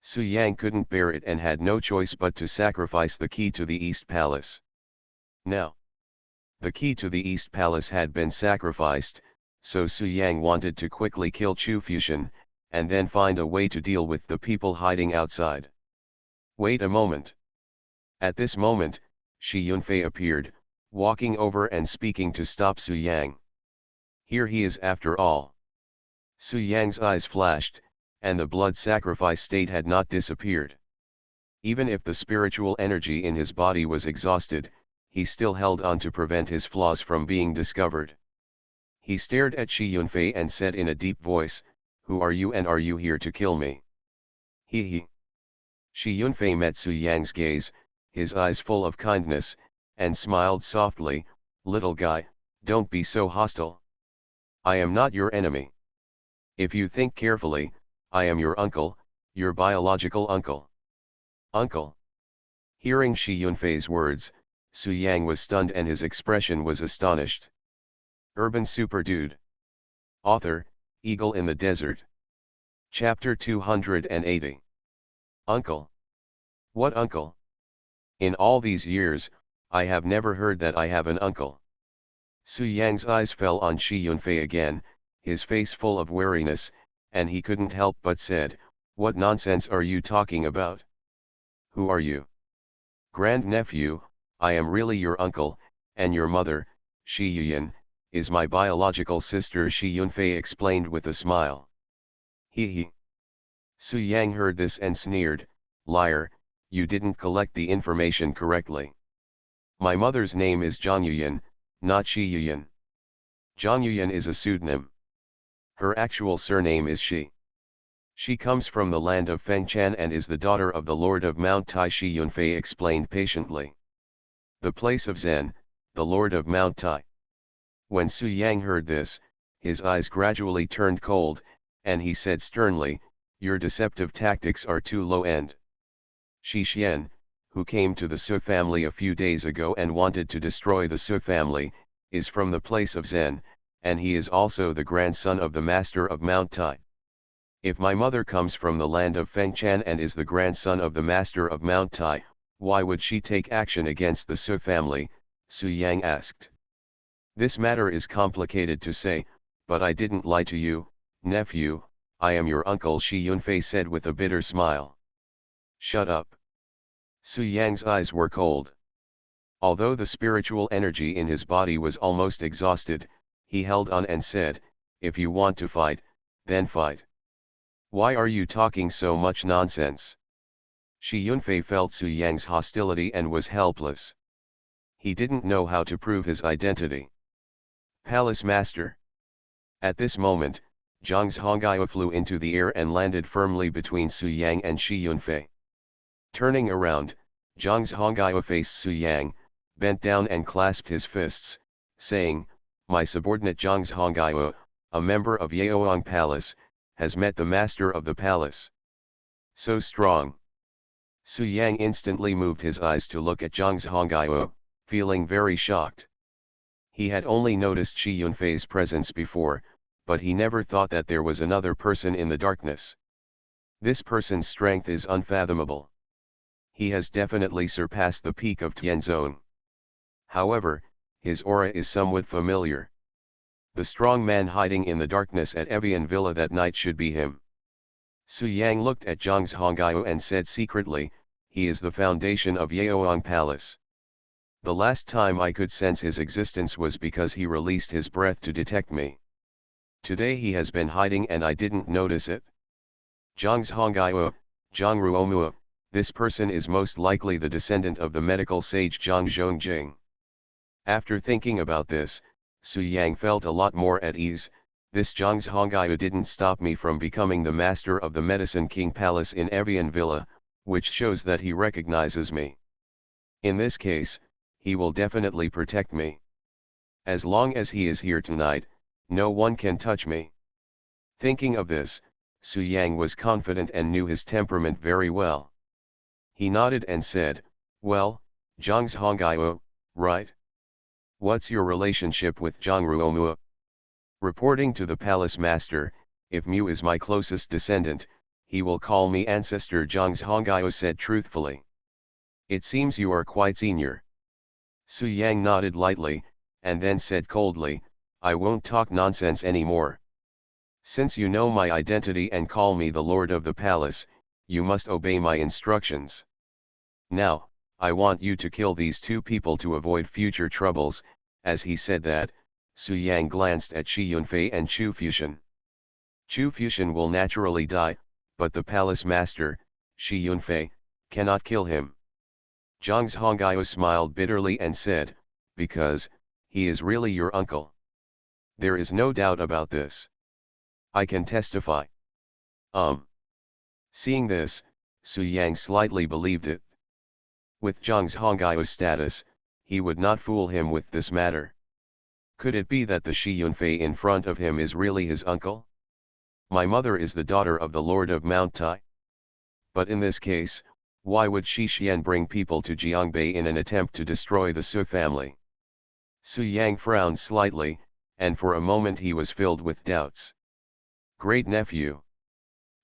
Su Yang couldn't bear it and had no choice but to sacrifice the key to the East Palace. Now, the key to the East Palace had been sacrificed, so Su Yang wanted to quickly kill Chu Fuxian, and then find a way to deal with the people hiding outside. Wait a moment. At this moment, Shi Yunfei appeared, walking over and speaking to stop Su Yang. Here he is after all. Su Yang's eyes flashed, and the blood sacrifice state had not disappeared. Even if the spiritual energy in his body was exhausted, he still held on to prevent his flaws from being discovered. He stared at Shi Yunfei and said in a deep voice, "Who are you and are you here to kill me?" He. Shi Yunfei met Su Yang's gaze, his eyes full of kindness, and smiled softly, "Little guy, don't be so hostile. I am not your enemy. If you think carefully, I am your uncle, your biological uncle." Uncle. Hearing Shi Yunfei's words, Su Yang was stunned and his expression was astonished. Urban Super Dude. Author, Eagle in the Desert. Chapter 280. Uncle. What uncle? In all these years, I have never heard that I have an uncle. Su Yang's eyes fell on Shi Yunfei again, his face full of wariness, and he couldn't help but said, "What nonsense are you talking about? Who are you?" "Grandnephew, I am really your uncle, and your mother, Shi Yuyan, is my biological sister," Shi Yunfei explained with a smile. He. Su Yang heard this and sneered, "Liar, you didn't collect the information correctly. My mother's name is Zhang Yuyan, not Shi Yuyan. Zhang Yuyan is a pseudonym. Her actual surname is Shi. She comes from the land of Fengchan and is the daughter of the Lord of Mount Tai," Shi Yunfei explained patiently. The place of Zen, the Lord of Mount Tai. When Su Yang heard this, his eyes gradually turned cold, and he said sternly, "Your deceptive tactics are too low-end. Shi Xian, who came to the Su family a few days ago and wanted to destroy the Su family, is from the place of Zen, and he is also the grandson of the master of Mount Tai. If my mother comes from the land of Fengchan and is the grandson of the master of Mount Tai, why would she take action against the Su family?" Su Yang asked. "This matter is complicated to say, but I didn't lie to you, nephew, I am your uncle," Shi Yunfei said with a bitter smile. "Shut up." Su Yang's eyes were cold. Although the spiritual energy in his body was almost exhausted, he held on and said, "If you want to fight, then fight. Why are you talking so much nonsense?" Shi Yunfei felt Su Yang's hostility and was helpless. He didn't know how to prove his identity. "Palace Master." At this moment, Zhang's Hongaiwa flew into the air and landed firmly between Su Yang and Shi Yunfei. Turning around, Zhang's Hongaiwa faced Su Yang, bent down and clasped his fists, saying, "My subordinate Zhang's Hongaiwa, a member of Yaoang Palace, has met the master of the palace. So strong." Su Yang instantly moved his eyes to look at Zhang's Hongaiwa, feeling very shocked. He had only noticed Shi Yunfei's presence before, but he never thought that there was another person in the darkness. This person's strength is unfathomable. He has definitely surpassed the peak of Tianzong. However, his aura is somewhat familiar. The strong man hiding in the darkness at Evian Villa that night should be him. Su Yang looked at Zhang's Hongaiwa and said secretly, "He is the foundation of Yaoang Palace. The last time I could sense his existence was because he released his breath to detect me. Today he has been hiding and I didn't notice it. Zhang's Hongaiwa, Zhang Ruomua, this person is most likely the descendant of the medical sage Zhang Zhongjing." After thinking about this, Su Yang felt a lot more at ease. This Zhang's Hongaiwa didn't stop me from becoming the master of the Medicine King Palace in Evian Villa, which shows that he recognizes me. In this case, he will definitely protect me. As long as he is here tonight, no one can touch me. Thinking of this, Su Yang was confident and knew his temperament very well. He nodded and said, "Well, Zhang's Honggaiu, right? What's your relationship with Zhang Ruomua?" Reporting to the palace master, "If Mu is my closest descendant, he will call me ancestor," Zhang's Honggaiu said truthfully. "It seems you are quite senior." Su Yang nodded lightly, and then said coldly, "I won't talk nonsense anymore. Since you know my identity and call me the lord of the palace, you must obey my instructions. Now, I want you to kill these two people to avoid future troubles." As he said that, Su Yang glanced at Shi Yunfei and Chu Fuxian. Chu Fuxian will naturally die, but the palace master, Shi Yunfei, cannot kill him. Zhang Honggaiu smiled bitterly and said, "Because, he is really your uncle. There is no doubt about this. I can testify." Seeing this, Su Yang slightly believed it. With Zhang Honggaiu's status, he would not fool him with this matter. Could it be that the Shi Yunfei in front of him is really his uncle? My mother is the daughter of the Lord of Mount Tai. But in this case, why would Shi Xian bring people to Jiangbei in an attempt to destroy the Su family? Su Yang frowned slightly, and for a moment he was filled with doubts. "Great nephew."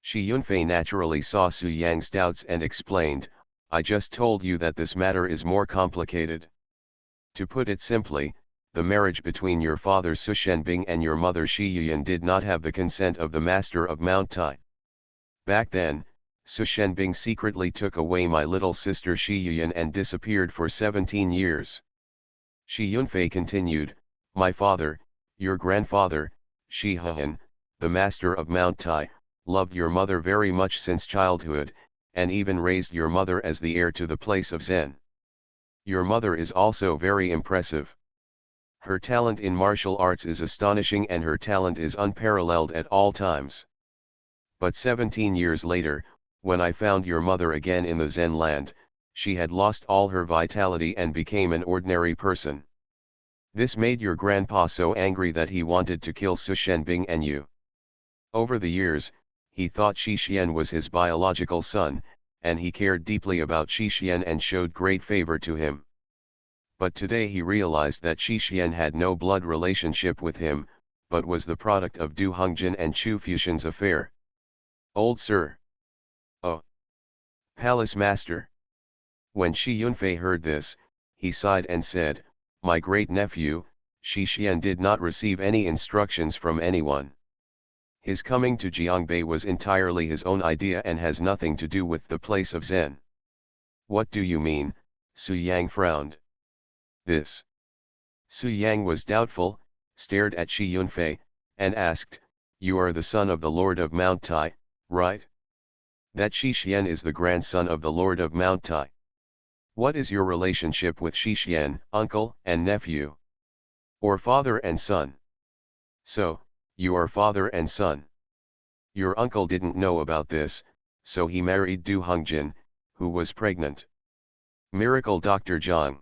Shi Yunfei naturally saw Su Yang's doubts and explained, "I just told you that this matter is more complicated. To put it simply, the marriage between your father Su Shenbing and your mother Shi Yuyan did not have the consent of the master of Mount Tai. Back then, Su Shenbing secretly took away my little sister Shi Yuyan and disappeared for 17 years. Shi Yunfei continued, "My father, your grandfather, Shi Huan, the master of Mount Tai, loved your mother very much since childhood, and even raised your mother as the heir to the place of Zen. Your mother is also very impressive. Her talent in martial arts is astonishing and her talent is unparalleled at all times. But 17 years later, when I found your mother again in the Zen land, she had lost all her vitality and became an ordinary person. This made your grandpa so angry that he wanted to kill Su Shenbing and you. Over the years, he thought Shi Xian was his biological son, and he cared deeply about Shi Xian and showed great favor to him. But today he realized that Shi Xian had no blood relationship with him, but was the product of Du Hongjin and Chu Fuxian's affair. Old sir. Oh. Palace master. When Shi Yunfei heard this, he sighed and said, "My great nephew, Shi Xian did not receive any instructions from anyone. His coming to Jiangbei was entirely his own idea and has nothing to do with the place of Zen." "What do you mean?" Su Yang frowned. "This." Su Yang was doubtful, stared at Shi Yunfei, and asked, "You are the son of the Lord of Mount Tai, right? That Shi Xian is the grandson of the Lord of Mount Tai. What is your relationship with Shi Xian, uncle and nephew? Or father and son? So, you are father and son. Your uncle didn't know about this, so he married Du Hongjin, who was pregnant. Miracle Dr. Zhang.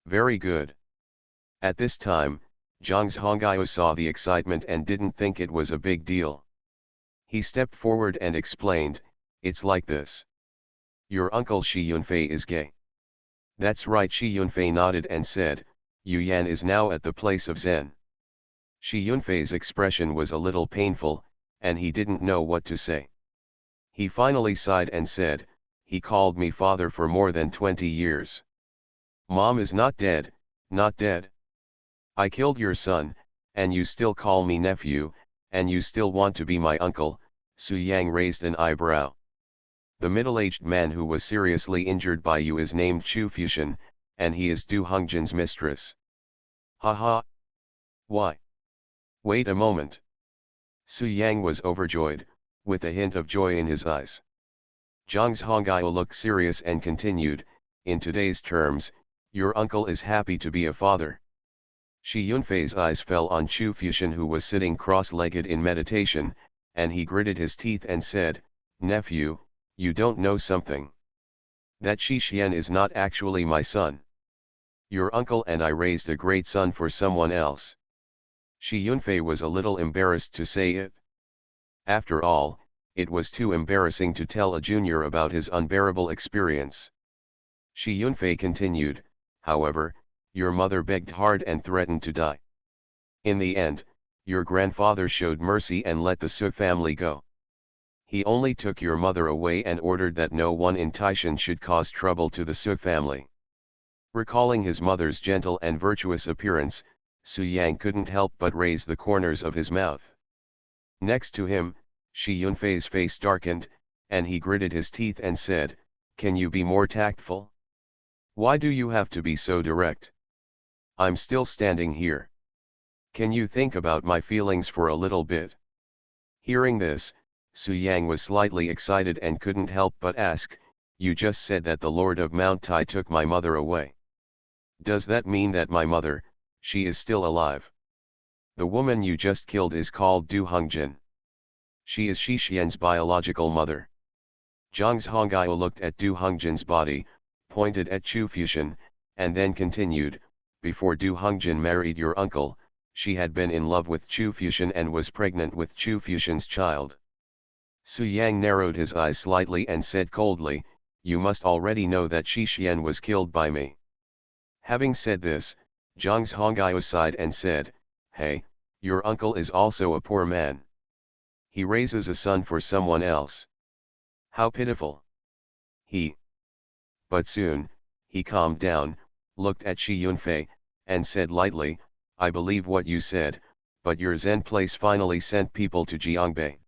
Very good." At this time, Zhang Honggaiu saw the excitement and didn't think it was a big deal. He stepped forward and explained, "It's like this. Your uncle Shi Yunfei is gay." "That's right." Shi Yunfei nodded and said, "Yu Yan is now at the place of Zen." Shi Yunfei's expression was a little painful, and he didn't know what to say. He finally sighed and said, "He called me father for more than 20 years. Mom is not dead, not dead. I killed your son, and you still call me nephew, and you still want to be my uncle." Su Yang raised an eyebrow. "The middle-aged man who was seriously injured by you is named Chu Fuxian, and he is Du Hongjin's mistress." "Ha ha. Why? Wait a moment." Su Yang was overjoyed, with a hint of joy in his eyes. Zhang Honggaiu looked serious and continued, "In today's terms, your uncle is happy to be a father." Shi Yunfei's eyes fell on Chu Fuxian, who was sitting cross-legged in meditation, and he gritted his teeth and said, "Nephew, you don't know something. That Shi Xian is not actually my son. Your uncle and I raised a great son for someone else. Shi Yunfei was a little embarrassed to say it. After all, it was too embarrassing to tell a junior about his unbearable experience. Shi Yunfei continued, however, your mother begged hard and threatened to die. In the end, your grandfather showed mercy and let the Su family go. He only took your mother away and ordered that no one in Taishan should cause trouble to the Su family. Recalling his mother's gentle and virtuous appearance, Su Yang couldn't help but raise the corners of his mouth. Next to him, Shi Yunfei's face darkened, and he gritted his teeth and said, "Can you be more tactful? Why do you have to be so direct? I'm still standing here. Can you think about my feelings for a little bit?" Hearing this, Su Yang was slightly excited and couldn't help but ask, "You just said that the Lord of Mount Tai took my mother away. Does that mean that my mother, she is still alive? The woman you just killed is called Du Hongjin. She is Shi Xian's biological mother." Zhang Zhongyao looked at Du Hongjin's body, pointed at Chu Fuxian, and then continued, "Before Du Hongjin married your uncle, she had been in love with Chu Fuxian and was pregnant with Chu Fuxian's child." Su Yang narrowed his eyes slightly and said coldly, "You must already know that Shi Xian was killed by me." Having said this, Zhang Zhongyao sighed and said, "Hey, your uncle is also a poor man. He raises a son for someone else. How pitiful." But soon, he calmed down, looked at Shi Yunfei, and said lightly, "I believe what you said, but your Zen place finally sent people to Jiangbei.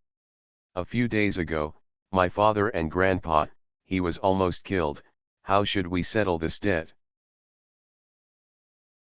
A few days ago, my father and grandpa, he was almost killed. How should we settle this debt?"